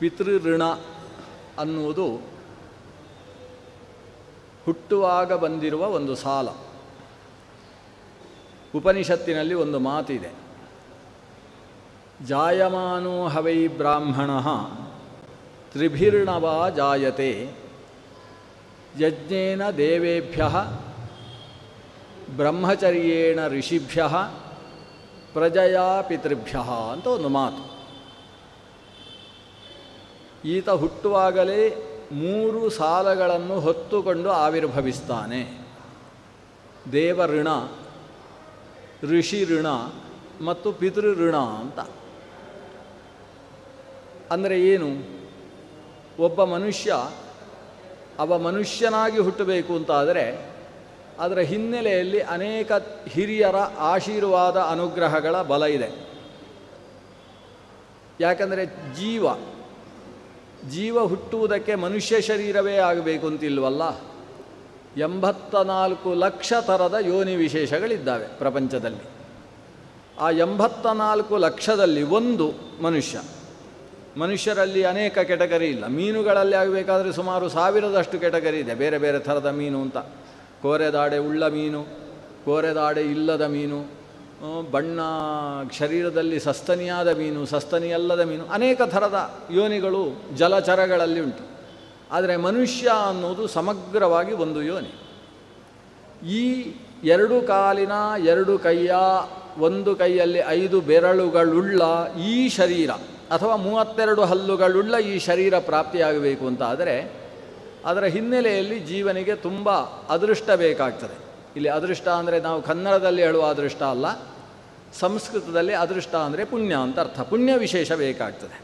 ಪಿತೃಋಣ ಅನ್ನುವುದು ಹುಟ್ಟುವಾಗ ಬಂದಿರುವ ಒಂದು ಸಾಲ. ಉಪನಿಷತ್ತಿನಲ್ಲಿ ಒಂದು ಮಾತಿದೆ, ಜಾಯಮಾನೋ ಹವೈ ಬ್ರಾಹ್ಮಣಃ ತ್ರಿಭಿರ್ಣವಾ ಜಾಯತೆ ಯಜ್ಞೇನ ದೇವೇಭ್ಯಃ ಬ್ರಹ್ಮಚರ್ಯೇಣ ಋಷಿಭ್ಯಃ ಪ್ರಜಯಾ ಪಿತೃಭ್ಯಃ ಅಂತ ಒಂದು ಮಾತು. ಈತ ಹುಟ್ಟುವಾಗಲೇ 3 ಸಾಲಗಳನ್ನು ಹೊತ್ತುಕೊಂಡು ಆವಿರ್ಭವಿಸ್ತಾನೆ. ದೇವಋಣ, ಋಷಿ ಋಣ ಮತ್ತು ಪಿತೃಋಣ ಅಂತ. ಅಂದರೆ ಏನು? ಒಬ್ಬ ಮನುಷ್ಯ ಮನುಷ್ಯನಾಗಿ ಹುಟ್ಟಬೇಕು ಅಂತಾದರೆ ಅದರ ಹಿನ್ನೆಲೆಯಲ್ಲಿ ಅನೇಕ ಹಿರಿಯರ ಆಶೀರ್ವಾದ ಅನುಗ್ರಹಗಳ ಬಲ ಇದೆ. ಯಾಕಂದರೆ ಜೀವ ಹುಟ್ಟುವುದಕ್ಕೆ ಮನುಷ್ಯ ಶರೀರವೇ ಆಗಬೇಕು ಅಂತಿಲ್ವಲ್ಲ. 84 ಲಕ್ಷ ಥರದ ಯೋನಿ ವಿಶೇಷಗಳಿದ್ದಾವೆ ಪ್ರಪಂಚದಲ್ಲಿ. ಆ 84 ಲಕ್ಷದಲ್ಲಿ ಒಂದು ಮನುಷ್ಯರಲ್ಲಿ ಅನೇಕ ಕೆಟಗರಿ ಇಲ್ಲ. ಮೀನುಗಳಲ್ಲಿ ಆಗಬೇಕಾದ್ರೆ ಸುಮಾರು 1000ದಷ್ಟು ಕೆಟಗರಿ ಇದೆ, ಬೇರೆ ಬೇರೆ ಥರದ ಮೀನು ಅಂತ. ಕೋರೆದಾಡೆ ಉಳ್ಳ ಮೀನು, ಕೋರೆದಾಡೆ ಇಲ್ಲದ ಮೀನು, ಬಣ್ಣ ಶರೀರದಲ್ಲಿ ಸಸ್ತನಿಯಾದ ಮೀನು, ಸಸ್ತನಿಯಲ್ಲದ ಮೀನು, ಅನೇಕ ಥರದ ಯೋನಿಗಳು ಜಲಚರಗಳಲ್ಲಿ ಉಂಟು. ಆದರೆ ಮನುಷ್ಯ ಅನ್ನೋದು ಸಮಗ್ರವಾಗಿ ಒಂದು ಯೋನಿ. ಈ 2 ಕಾಲಿನ 2 ಕೈಯ, 1 ಕೈಯಲ್ಲಿ 5 ಬೆರಳುಗಳುಳ್ಳ ಈ ಶರೀರ ಅಥವಾ 32 ಹಲ್ಲುಗಳುಳ್ಳ ಈ ಶರೀರ ಪ್ರಾಪ್ತಿಯಾಗಬೇಕು ಅಂತ ಆದರೆ ಅದರ ಹಿನ್ನೆಲೆಯಲ್ಲಿ ಜೀವನಿಗೆ ತುಂಬ ಅದೃಷ್ಟ ಬೇಕಾಗ್ತದೆ. ಇಲ್ಲಿ ಅದೃಷ್ಟ ಅಂದರೆ ನಾವು ಕನ್ನಡದಲ್ಲಿ ಹೇಳುವ ಅದೃಷ್ಟ ಅಲ್ಲ, ಸಂಸ್ಕೃತದಲ್ಲಿ ಅದೃಷ್ಟ ಅಂದರೆ ಪುಣ್ಯ ಅಂತ ಅರ್ಥ. ಪುಣ್ಯ ವಿಶೇಷ ಬೇಕಾಗ್ತದೆ.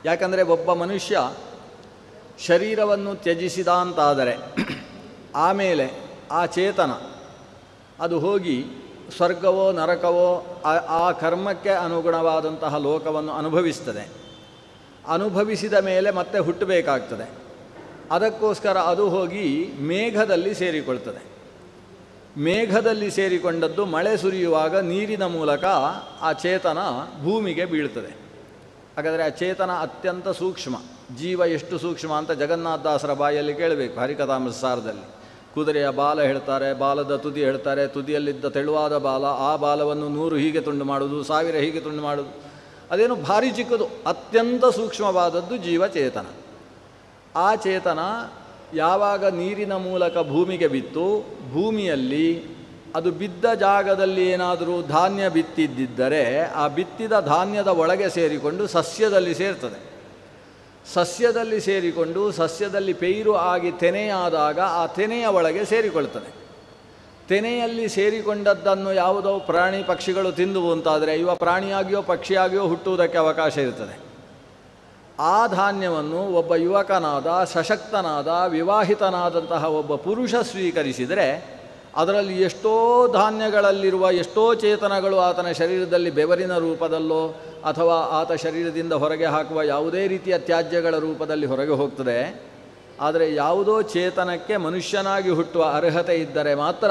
ಯಾಕಂದರೆ ಒಬ್ಬ ಮನುಷ್ಯ ಶರೀರವನ್ನು ತ್ಯಜಿಸಿದ ಅಂತಾದರೆ ಆಮೇಲೆ ಆ ಚೇತನ ಅದು ಹೋಗಿ ಸ್ವರ್ಗವೋ ನರಕವೋ ಆ ಕರ್ಮಕ್ಕೆ ಅನುಗುಣವಾದಂತಹ ಲೋಕವನ್ನು ಅನುಭವಿಸ್ತದೆ. ಅನುಭವಿಸಿದ ಮೇಲೆ ಮತ್ತೆ ಹುಟ್ಟಬೇಕಾಗ್ತದೆ. ಅದಕ್ಕೋಸ್ಕರ ಅದು ಹೋಗಿ ಮೇಘದಲ್ಲಿ ಸೇರಿಕೊಳ್ತದೆ. ಮೇಘದಲ್ಲಿ ಸೇರಿಕೊಂಡದ್ದು ಮಳೆ ಸುರಿಯುವಾಗ ನೀರಿನ ಮೂಲಕ ಆ ಚೇತನ ಭೂಮಿಗೆ ಬೀಳ್ತದೆ. ಹಾಗಾದರೆ ಆ ಚೇತನ ಅತ್ಯಂತ ಸೂಕ್ಷ್ಮ. ಜೀವ ಎಷ್ಟು ಸೂಕ್ಷ್ಮ ಅಂತ ಜಗನ್ನಾಥದಾಸರ ಬಾಯಲ್ಲಿ ಕೇಳಬೇಕು. ಹರಿಕಥಾಮೃತಸಾರದಲ್ಲಿ ಕುದುರೆಯ ಬಾಲ ಹೇಳ್ತಾರೆ, ಬಾಲದ ತುದಿ ಹೇಳ್ತಾರೆ, ತುದಿಯಲ್ಲಿದ್ದ ತೆಳುವಾದ ಬಾಲ, ಆ ಬಾಲವನ್ನು 100 ಹೀಗೆ ತುಂಡು ಮಾಡೋದು, 1000 ಹೀಗೆ ತುಂಡು ಮಾಡೋದು. ಅದೇನು ಭಾರಿ ಚಿಕ್ಕದು, ಅತ್ಯಂತ ಸೂಕ್ಷ್ಮವಾದದ್ದು ಜೀವಚೇತನ. ಆ ಚೇತನ ಯಾವಾಗ ನೀರಿನ ಮೂಲಕ ಭೂಮಿಗೆ ಬಿತ್ತು, ಭೂಮಿಯಲ್ಲಿ ಅದು ಬಿದ್ದ ಜಾಗದಲ್ಲಿ ಏನಾದರೂ ಧಾನ್ಯ ಬಿತ್ತಿದ್ದರೆ ಆ ಬಿತ್ತಿದ ಧಾನ್ಯದ ಒಳಗೆ ಸೇರಿಕೊಂಡು ಸಸ್ಯದಲ್ಲಿ ಸೇರ್ತದೆ. ಸಸ್ಯದಲ್ಲಿ ಸೇರಿಕೊಂಡು ಸಸ್ಯದಲ್ಲಿ ಪೈರು ಆಗಿ ತೆನೆಯಾದಾಗ ಆ ತೆನೆಯ ಒಳಗೆ ಸೇರಿಕೊಳ್ತದೆ. ತೆನೆಯಲ್ಲಿ ಸೇರಿಕೊಂಡದ್ದನ್ನು ಯಾವುದೋ ಪ್ರಾಣಿ ಪಕ್ಷಿಗಳು ತಿಂದುವು ಅಂತಾದರೆ ಇವ ಪ್ರಾಣಿಯಾಗಿಯೋ ಪಕ್ಷಿಯಾಗಿಯೋ ಹುಟ್ಟುವುದಕ್ಕೆ ಅವಕಾಶ ಇರ್ತದೆ. ಆ ಧಾನ್ಯವನ್ನು ಒಬ್ಬ ಯುವಕನಾದ, ಸಶಕ್ತನಾದ, ವಿವಾಹಿತನಾದಂತಹ ಒಬ್ಬ ಪುರುಷ ಸ್ವೀಕರಿಸಿದರೆ ಅದರಲ್ಲಿ ಎಷ್ಟೋ ಧಾನ್ಯಗಳಲ್ಲಿರುವ ಎಷ್ಟೋ ಚೇತನಗಳು ಆತನ ಶರೀರದಲ್ಲಿ ಬೆವರಿನ ರೂಪದಲ್ಲೋ ಅಥವಾ ಆತ ಶರೀರದಿಂದ ಹೊರಗೆ ಹಾಕುವ ಯಾವುದೇ ರೀತಿಯ ತ್ಯಾಜ್ಯಗಳ ರೂಪದಲ್ಲಿ ಹೊರಗೆ ಹೋಗ್ತದೆ. ಆದರೆ ಯಾವುದೋ ಚೇತನಕ್ಕೆ ಮನುಷ್ಯನಾಗಿ ಹುಟ್ಟುವ ಅರ್ಹತೆ ಇದ್ದರೆ ಮಾತ್ರ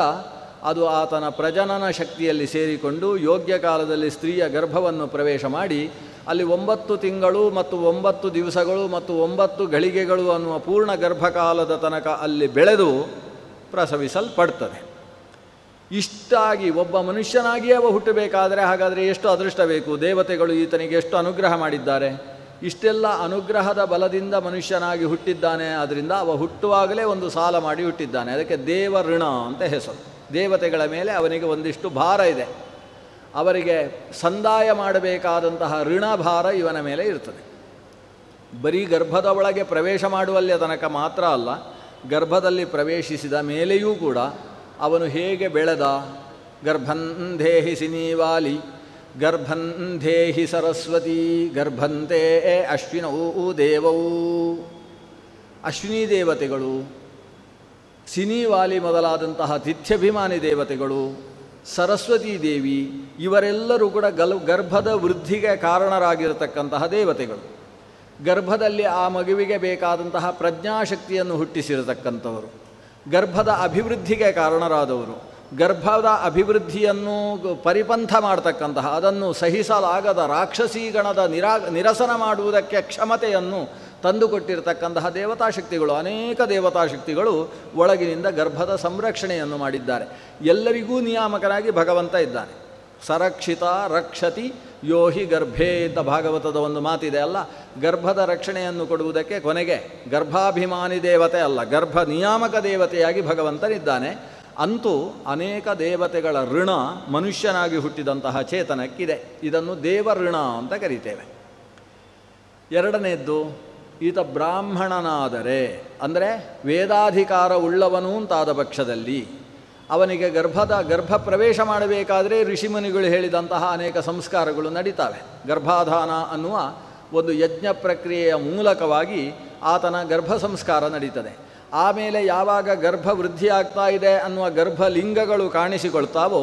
ಅದು ಆತನ ಪ್ರಜನನ ಶಕ್ತಿಯಲ್ಲಿ ಸೇರಿಕೊಂಡು ಯೋಗ್ಯ ಕಾಲದಲ್ಲಿ ಸ್ತ್ರೀಯ ಗರ್ಭವನ್ನು ಪ್ರವೇಶ ಮಾಡಿ ಅಲ್ಲಿ 9 ತಿಂಗಳು ಮತ್ತು 9 ದಿವಸಗಳು ಮತ್ತು 9 ಗಳಿಗೆಗಳು ಅನ್ನುವ ಪೂರ್ಣ ಗರ್ಭಕಾಲದ ತನಕ ಅಲ್ಲಿ ಬೆಳೆದು ಪ್ರಸವಿಸಲ್ಪಡ್ತದೆ. ಇಷ್ಟಾಗಿ ಒಬ್ಬ ಮನುಷ್ಯನಾಗಿಯೇ ಅವ ಹುಟ್ಟಬೇಕಾದರೆ ಹಾಗಾದರೆ ಎಷ್ಟು ಅದೃಷ್ಟ ಬೇಕು? ದೇವತೆಗಳು ಈತನಿಗೆ ಎಷ್ಟು ಅನುಗ್ರಹ ಮಾಡಿದ್ದಾರೆ. ಇಷ್ಟೆಲ್ಲ ಅನುಗ್ರಹದ ಬಲದಿಂದ ಮನುಷ್ಯನಾಗಿ ಹುಟ್ಟಿದ್ದಾನೆ. ಆದ್ದರಿಂದ ಅವ ಹುಟ್ಟುವಾಗಲೇ ಒಂದು ಸಾಲ ಮಾಡಿ ಹುಟ್ಟಿದ್ದಾನೆ. ಅದಕ್ಕೆ ದೇವಋಣ ಅಂತ ಹೆಸರು. ದೇವತೆಗಳ ಮೇಲೆ ಅವನಿಗೆ ಒಂದಿಷ್ಟು ಭಾರ ಇದೆ. ಅವರಿಗೆ ಸಂದಾಯ ಮಾಡಬೇಕಾದಂತಹ ಋಣಭಾರ ಇವನ ಮೇಲೆ ಇರ್ತದೆ. ಬರೀ ಗರ್ಭದ ಒಳಗೆ ಪ್ರವೇಶ ಮಾಡುವಲ್ಲಿಯ ತನಕ ಮಾತ್ರ ಅಲ್ಲ, ಗರ್ಭದಲ್ಲಿ ಪ್ರವೇಶಿಸಿದ ಮೇಲೆಯೂ ಕೂಡ ಅವನು ಹೇಗೆ ಬೆಳೆದ. ಗರ್ಭಂಧೇಹಿ ಸಿನೀವಾಲಿ, ಗರ್ಭಂಧೇಹಿ ಸರಸ್ವತಿ, ಗರ್ಭಂತೆ ಅಶ್ವಿನೌ ದೇವೌ. ಅಶ್ವಿನಿ ದೇವತೆಗಳು, ಸಿನೀವಾಲಿ ಮೊದಲಾದಂತಹ ತಿಥ್ಯಭಿಮಾನಿ ದೇವತೆಗಳು, ಸರಸ್ವತೀ ದೇವಿ, ಇವರೆಲ್ಲರೂ ಕೂಡ ಗರ್ಭದ ವೃದ್ಧಿಗೆ ಕಾರಣರಾಗಿರತಕ್ಕಂತಹ ದೇವತೆಗಳು. ಗರ್ಭದಲ್ಲಿ ಆ ಮಗುವಿಗೆ ಬೇಕಾದಂತಹ ಪ್ರಜ್ಞಾಶಕ್ತಿಯನ್ನು ಹುಟ್ಟಿಸಿರತಕ್ಕಂಥವರು, ಗರ್ಭದ ಅಭಿವೃದ್ಧಿಗೆ ಕಾರಣರಾದವರು, ಗರ್ಭದ ಅಭಿವೃದ್ಧಿಯನ್ನು ಪರಿಪಂಥ ಮಾಡ್ತಕ್ಕಂತಹ, ಅದನ್ನು ಸಹಿಸಲಾಗದ ರಾಕ್ಷಸೀಗಣದ ನಿರಸನ ಮಾಡುವುದಕ್ಕೆ ಕ್ಷಮತೆಯನ್ನು ತಂದುಕೊಟ್ಟಿರತಕ್ಕಂತಹ ದೇವತಾಶಕ್ತಿಗಳು, ಅನೇಕ ದೇವತಾಶಕ್ತಿಗಳು ಒಳಗಿನಿಂದ ಗರ್ಭದ ಸಂರಕ್ಷಣೆಯನ್ನು ಮಾಡಿದ್ದಾರೆ. ಎಲ್ಲರಿಗೂ ನಿಯಾಮಕನಾಗಿ ಭಗವಂತ ಇದ್ದಾನೆ. ಸರಕ್ಷಿತ ರಕ್ಷತಿ ಯೋಹಿ ಗರ್ಭೇ ಅಂತ ಭಾಗವತದ ಒಂದು ಮಾತಿದೆ ಅಲ್ಲ. ಗರ್ಭದ ರಕ್ಷಣೆಯನ್ನು ಕೊಡುವುದಕ್ಕೆ ಕೊನೆಗೆ ಗರ್ಭಾಭಿಮಾನಿ ದೇವತೆ ಅಲ್ಲ, ಗರ್ಭ ನಿಯಾಮಕ ದೇವತೆಯಾಗಿ ಭಗವಂತನಿದ್ದಾನೆ. ಅಂತೂ ಅನೇಕ ದೇವತೆಗಳ ಋಣ ಮನುಷ್ಯನಾಗಿ ಹುಟ್ಟಿದಂತಹ ಚೇತನಕ್ಕಿದೆ. ಇದನ್ನು ದೇವಋಣ ಅಂತ ಕರೀತೇವೆ. ಎರಡನೆಯದ್ದು, ಈತ ಬ್ರಾಹ್ಮಣನಾದರೆ ಅಂದರೆ ವೇದಾಧಿಕಾರ ಉಳ್ಳವನು ಅಂತಾದ ಪಕ್ಷದಲ್ಲಿ ಅವನಿಗೆ ಗರ್ಭ ಪ್ರವೇಶ ಮಾಡಬೇಕಾದರೆ ಋಷಿಮುನಿಗಳು ಹೇಳಿದಂತಹ ಅನೇಕ ಸಂಸ್ಕಾರಗಳು ನಡೀತಾವೆ. ಗರ್ಭಾಧಾನ ಅನ್ನುವ ಒಂದು ಯಜ್ಞ ಪ್ರಕ್ರಿಯೆಯ ಮೂಲಕವಾಗಿ ಆತನ ಗರ್ಭ ಸಂಸ್ಕಾರ ನಡೀತದೆ. ಆಮೇಲೆ ಯಾವಾಗ ಗರ್ಭ ವೃದ್ಧಿಯಾಗ್ತಾ ಇದೆ ಅನ್ನುವ ಗರ್ಭಲಿಂಗಗಳು ಕಾಣಿಸಿಕೊಳ್ತಾವೋ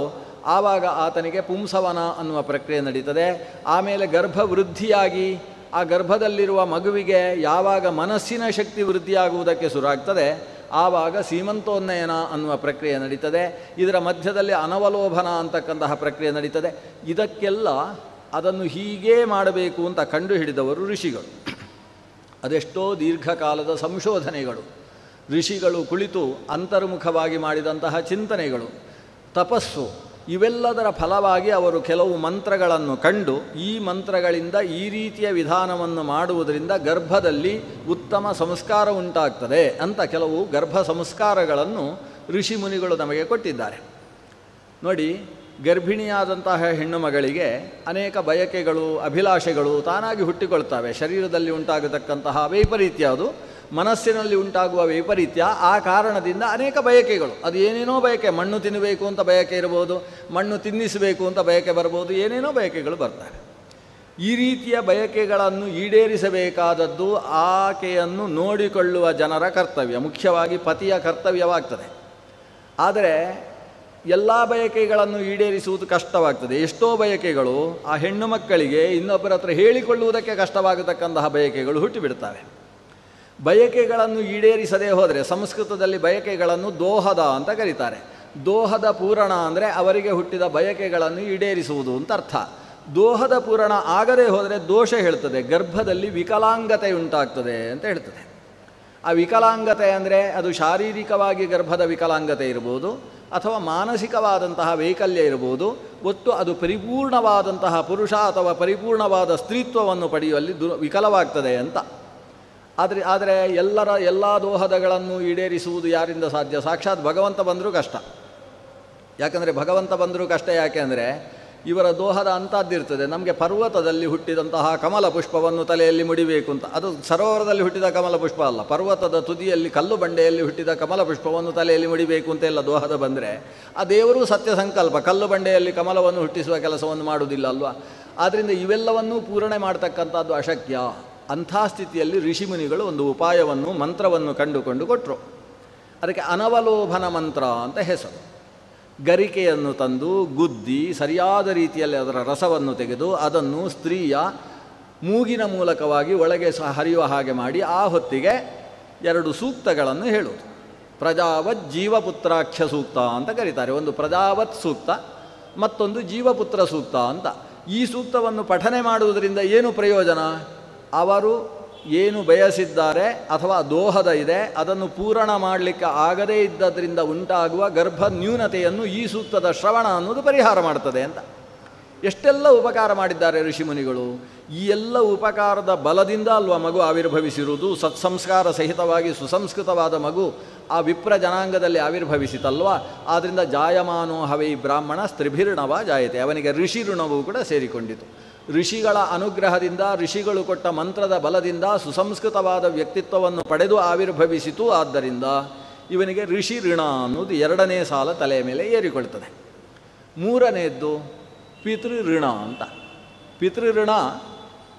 ಆವಾಗ ಆತನಿಗೆ ಪುಂಸವನ ಅನ್ನುವ ಪ್ರಕ್ರಿಯೆ ನಡೀತದೆ. ಆಮೇಲೆ ಗರ್ಭ ವೃದ್ಧಿಯಾಗಿ ಆ ಗರ್ಭದಲ್ಲಿರುವ ಮಗುವಿಗೆ ಯಾವಾಗ ಮನಸ್ಸಿನ ಶಕ್ತಿ ವೃದ್ಧಿಯಾಗುವುದಕ್ಕೆ ಶುರುವಾಗ್ತದೆ ಆವಾಗ ಸೀಮಂತೋನ್ನಯನ ಅನ್ನುವ ಪ್ರಕ್ರಿಯೆ ನಡೀತದೆ. ಇದರ ಮಧ್ಯದಲ್ಲಿ ಅನವಲೋಭನ ಅಂತಕ್ಕಂತಹ ಪ್ರಕ್ರಿಯೆ ನಡೀತದೆ. ಇದಕ್ಕೆಲ್ಲ ಅದನ್ನು ಹೀಗೇ ಮಾಡಬೇಕು ಅಂತ ಕಂಡುಹಿಡಿದವರು ಋಷಿಗಳು. ಅದೆಷ್ಟೋ ದೀರ್ಘಕಾಲದ ಸಂಶೋಧನೆಗಳು, ಋಷಿಗಳು ಕುಳಿತು ಅಂತರ್ಮುಖವಾಗಿ ಮಾಡಿದಂತಹ ಚಿಂತನೆಗಳು, ತಪಸ್ಸು, ಇವೆಲ್ಲದರ ಫಲವಾಗಿ ಅವರು ಕೆಲವು ಮಂತ್ರಗಳನ್ನು ಕಂಡು ಈ ಮಂತ್ರಗಳಿಂದ ಈ ರೀತಿಯ ವಿಧಾನವನ್ನು ಮಾಡುವುದರಿಂದ ಗರ್ಭದಲ್ಲಿ ಉತ್ತಮ ಸಂಸ್ಕಾರ ಉಂಟಾಗ್ತದೆ ಅಂತ ಕೆಲವು ಗರ್ಭ ಸಂಸ್ಕಾರಗಳನ್ನು ಋಷಿಮುನಿಗಳು ನಮಗೆ ಕೊಟ್ಟಿದ್ದಾರೆ. ನೋಡಿ, ಗರ್ಭಿಣಿಯಾದಂತಹ ಹೆಣ್ಣು ಮಗಳಿಗೆ ಅನೇಕ ಬಯಕೆಗಳು, ಅಭಿಲಾಷೆಗಳು ತಾನಾಗಿ ಹುಟ್ಟಿಕೊಳ್ತವೆ. ಶರೀರದಲ್ಲಿ ಉಂಟಾಗತಕ್ಕಂತಹ ವೈಪರೀತ್ಯ ಅದು, ಮನಸ್ಸಿನಲ್ಲಿ ಉಂಟಾಗುವ ವೈಪರೀತ್ಯ, ಆ ಕಾರಣದಿಂದ ಅನೇಕ ಬಯಕೆಗಳು, ಅದು ಏನೇನೋ ಬಯಕೆ, ಮಣ್ಣು ತಿನ್ನಬೇಕು ಅಂತ ಬಯಕೆ ಇರ್ಬೋದು, ಮಣ್ಣು ತಿನ್ನಿಸಬೇಕು ಅಂತ ಬಯಕೆ ಬರ್ಬೋದು, ಏನೇನೋ ಬಯಕೆಗಳು ಬರ್ತವೆ. ಈ ರೀತಿಯ ಬಯಕೆಗಳನ್ನು ಈಡೇರಿಸಬೇಕಾದದ್ದು ಆಕೆಯನ್ನು ನೋಡಿಕೊಳ್ಳುವ ಜನರ ಕರ್ತವ್ಯ, ಮುಖ್ಯವಾಗಿ ಪತಿಯ ಕರ್ತವ್ಯವಾಗ್ತದೆ. ಆದರೆ ಎಲ್ಲ ಬಯಕೆಗಳನ್ನು ಈಡೇರಿಸುವುದು ಕಷ್ಟವಾಗ್ತದೆ. ಎಷ್ಟೋ ಬಯಕೆಗಳು ಆ ಹೆಣ್ಣು ಮಕ್ಕಳಿಗೆ ಇನ್ನೊಬ್ಬರ ಹತ್ರ ಹೇಳಿಕೊಳ್ಳುವುದಕ್ಕೆ ಕಷ್ಟವಾಗತಕ್ಕಂತಹ ಬಯಕೆಗಳು ಹುಟ್ಟಿಬಿಡ್ತವೆ. ಬಯಕೆಗಳನ್ನು ಈಡೇರಿಸದೇ ಹೋದರೆ, ಸಂಸ್ಕೃತದಲ್ಲಿ ಬಯಕೆಗಳನ್ನು ದೋಹದ ಅಂತ ಕರೀತಾರೆ. ದೋಹದ ಪೂರಣ ಅಂದರೆ ಅವರಿಗೆ ಹುಟ್ಟಿದ ಬಯಕೆಗಳನ್ನು ಈಡೇರಿಸುವುದು ಅಂತ ಅರ್ಥ. ದೋಹದ ಪೂರಣ ಆಗದೇ ಹೋದರೆ ದೋಷ ಹೇಳ್ತದೆ, ಗರ್ಭದಲ್ಲಿ ವಿಕಲಾಂಗತೆ ಉಂಟಾಗ್ತದೆ ಅಂತ ಹೇಳ್ತದೆ. ಆ ವಿಕಲಾಂಗತೆ ಅಂದರೆ ಅದು ಶಾರೀರಿಕವಾಗಿ ಗರ್ಭದ ವಿಕಲಾಂಗತೆ ಇರ್ಬೋದು ಅಥವಾ ಮಾನಸಿಕವಾದಂತಹ ವೈಕಲ್ಯ ಇರ್ಬೋದು. ಒಟ್ಟು ಅದು ಪರಿಪೂರ್ಣವಾದಂತಹ ಪುರುಷ ಅಥವಾ ಪರಿಪೂರ್ಣವಾದ ಸ್ತ್ರೀತ್ವವನ್ನು ಪಡೆಯುವಲ್ಲಿ ವಿಕಲವಾಗ್ತದೆ ಅಂತ. ಆದರೆ ಎಲ್ಲ ದೋಹದಗಳನ್ನು ಈಡೇರಿಸುವುದು ಯಾರಿಂದ ಸಾಧ್ಯ? ಸಾಕ್ಷಾತ್ ಭಗವಂತ ಬಂದರೂ ಕಷ್ಟ. ಯಾಕಂದರೆ ಭಗವಂತ ಬಂದರೂ ಕಷ್ಟ. ಯಾಕೆ ಅಂದರೆ ಇವರ ದೋಹದ ಅಂಥದ್ದಿರ್ತದೆ. ನಮಗೆ ಪರ್ವತದಲ್ಲಿ ಹುಟ್ಟಿದಂತಹ ಕಮಲ ಪುಷ್ಪವನ್ನು ತಲೆಯಲ್ಲಿ ಮುಡಿಬೇಕು ಅಂತ, ಅದು ಸರೋವರದಲ್ಲಿ ಹುಟ್ಟಿದ ಕಮಲ ಪುಷ್ಪ ಅಲ್ಲ, ಪರ್ವತದ ತುದಿಯಲ್ಲಿ ಕಲ್ಲು ಬಂಡೆಯಲ್ಲಿ ಹುಟ್ಟಿದ ಕಮಲ ಪುಷ್ಪವನ್ನು ತಲೆಯಲ್ಲಿ ಮುಡಿಬೇಕು ಅಂತೆಲ್ಲ ದೋಹದ ಬಂದರೆ ಆ ದೇವರೂ ಸತ್ಯ ಸಂಕಲ್ಪ, ಕಲ್ಲು ಬಂಡೆಯಲ್ಲಿ ಕಮಲವನ್ನು ಹುಟ್ಟಿಸುವ ಕೆಲಸವನ್ನು ಮಾಡುವುದಿಲ್ಲ ಅಲ್ವಾ. ಆದ್ದರಿಂದ ಇವೆಲ್ಲವನ್ನೂ ಪೂರಣೆ ಮಾಡ್ತಕ್ಕಂಥದ್ದು ಅಶಕ್ಯ. ಅಂಥ ಸ್ಥಿತಿಯಲ್ಲಿ ಋಷಿಮುನಿಗಳು ಒಂದು ಉಪಾಯವನ್ನು, ಮಂತ್ರವನ್ನು ಕಂಡುಕೊಂಡು ಕೊಟ್ಟರು. ಅದಕ್ಕೆ ಅನವಲೋಭನ ಮಂತ್ರ ಅಂತ ಹೆಸರು. ಗರಿಕೆಯನ್ನು ತಂದು ಗುದ್ದಿ ಸರಿಯಾದ ರೀತಿಯಲ್ಲಿ ಅದರ ರಸವನ್ನು ತೆಗೆದು ಅದನ್ನು ಸ್ತ್ರೀಯ ಮೂಗಿನ ಮೂಲಕವಾಗಿ ಒಳಗೆ ಹರಿಯುವ ಹಾಗೆ ಮಾಡಿ ಆ ಹೊತ್ತಿಗೆ 2 ಸೂಕ್ತಗಳನ್ನು ಹೇಳುವುದು. ಪ್ರಜಾವತ್ ಜೀವಪುತ್ರಾಖ್ಯ ಸೂಕ್ತ ಅಂತ ಕರೀತಾರೆ. ಒಂದು ಪ್ರಜಾವತ್ ಸೂಕ್ತ, ಮತ್ತೊಂದು ಜೀವಪುತ್ರ ಸೂಕ್ತ ಅಂತ. ಈ ಸೂಕ್ತವನ್ನು ಪಠನೆ ಮಾಡುವುದರಿಂದ ಏನು ಪ್ರಯೋಜನ? ಅವರು ಏನು ಬಯಸಿದ್ದಾರೆ ಅಥವಾ ದೋಹದ ಇದೆ ಅದನ್ನು ಪೂರಣ ಮಾಡಲಿಕ್ಕೆ ಆಗದೇ ಇದ್ದದರಿಂದ ಉಂಟಾಗುವ ಗರ್ಭ ನ್ಯೂನತೆಯನ್ನು ಈ ಸೂಕ್ತದ ಶ್ರವಣ ಅನ್ನೋದು ಪರಿಹಾರ ಮಾಡ್ತದೆ ಅಂತ. ಎಷ್ಟೆಲ್ಲ ಉಪಕಾರ ಮಾಡಿದ್ದಾರೆ ಋಷಿಮುನಿಗಳು. ಈ ಎಲ್ಲ ಉಪಕಾರದ ಬಲದಿಂದ ಅಲ್ವ ಮಗು ಆವಿರ್ಭವಿಸಿರುವುದು. ಸತ್ಸಂಸ್ಕಾರ ಸಹಿತವಾಗಿ ಸುಸಂಸ್ಕೃತವಾದ ಮಗು ಆ ವಿಪ್ರ ಜನಾಂಗದಲ್ಲಿ ಆವಿರ್ಭವಿಸಿತಲ್ವ. ಆದ್ದರಿಂದ ಜಾಯಮಾನೋ ಹವೈ ಬ್ರಾಹ್ಮಣ ಸ್ತ್ರಿಭಿರ್ಣವ ಜಾಯತೆ, ಅವನಿಗೆ ಋಷಿ ಋಣವೂ ಕೂಡ ಸೇರಿಕೊಂಡಿತು. ಋಷಿಗಳ ಅನುಗ್ರಹದಿಂದ, ಋಷಿಗಳು ಕೊಟ್ಟ ಮಂತ್ರದ ಬಲದಿಂದ ಸುಸಂಸ್ಕೃತವಾದ ವ್ಯಕ್ತಿತ್ವವನ್ನು ಪಡೆದು ಆವಿರ್ಭವಿಸಿತು. ಆದ್ದರಿಂದ ಇವನಿಗೆ ಋಷಿ ಋಣ ಅನ್ನೋದು 2ನೇ ಸಾಲ ತಲೆಯ ಮೇಲೆ ಏರಿಕೊಳ್ತದೆ. 3ನೇದ್ದು ಪಿತೃಋಣ ಅಂತ. ಪಿತೃಋಣ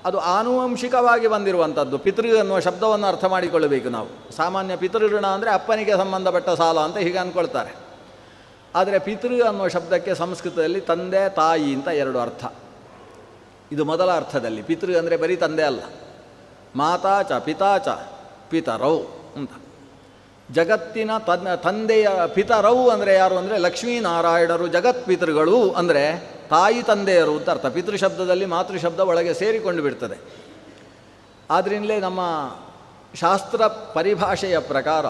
ಅದು ಆನುವಂಶಿಕವಾಗಿ ಬಂದಿರುವಂಥದ್ದು. ಪಿತೃ ಅನ್ನುವ ಶಬ್ದವನ್ನು ಅರ್ಥ ಮಾಡಿಕೊಳ್ಳಬೇಕು ನಾವು. ಸಾಮಾನ್ಯ ಪಿತೃಋಣ ಅಂದರೆ ಅಪ್ಪನಿಗೆ ಸಂಬಂಧಪಟ್ಟ ಸಾಲ ಅಂತ ಹೀಗೆ ಅಂದ್ಕೊಳ್ತಾರೆ. ಆದರೆ ಪಿತೃ ಅನ್ನುವ ಶಬ್ದಕ್ಕೆ ಸಂಸ್ಕೃತದಲ್ಲಿ ತಂದೆ ತಾಯಿ ಅಂತ 2 ಅರ್ಥ. ಇದು ಮೊದಲ ಅರ್ಥದಲ್ಲಿ. ಪಿತೃ ಅಂದರೆ ಬರೀ ತಂದೆ ಅಲ್ಲ, ಮಾತಾ ಚ ಪಿತಾ ಚ ಪಿತರೌ ಅಂತ. ಜಗತ್ತಿನ ತಂದೆಯ ಪಿತರವು ಅಂದರೆ ಯಾರು ಅಂದರೆ ಲಕ್ಷ್ಮೀನಾರಾಯಣರು ಜಗತ್ಪಿತೃಗಳು ಅಂದರೆ ತಾಯಿ ತಂದೆಯರು ಅಂತ ಅರ್ಥ. ಪಿತೃ ಶಬ್ದದಲ್ಲಿ ಮಾತೃ ಶಬ್ದ ಒಳಗೆ ಸೇರಿಕೊಂಡು ಬಿಡ್ತದೆ. ಆದ್ದರಿಂದಲೇ ನಮ್ಮ ಶಾಸ್ತ್ರ ಪರಿಭಾಷೆಯ ಪ್ರಕಾರ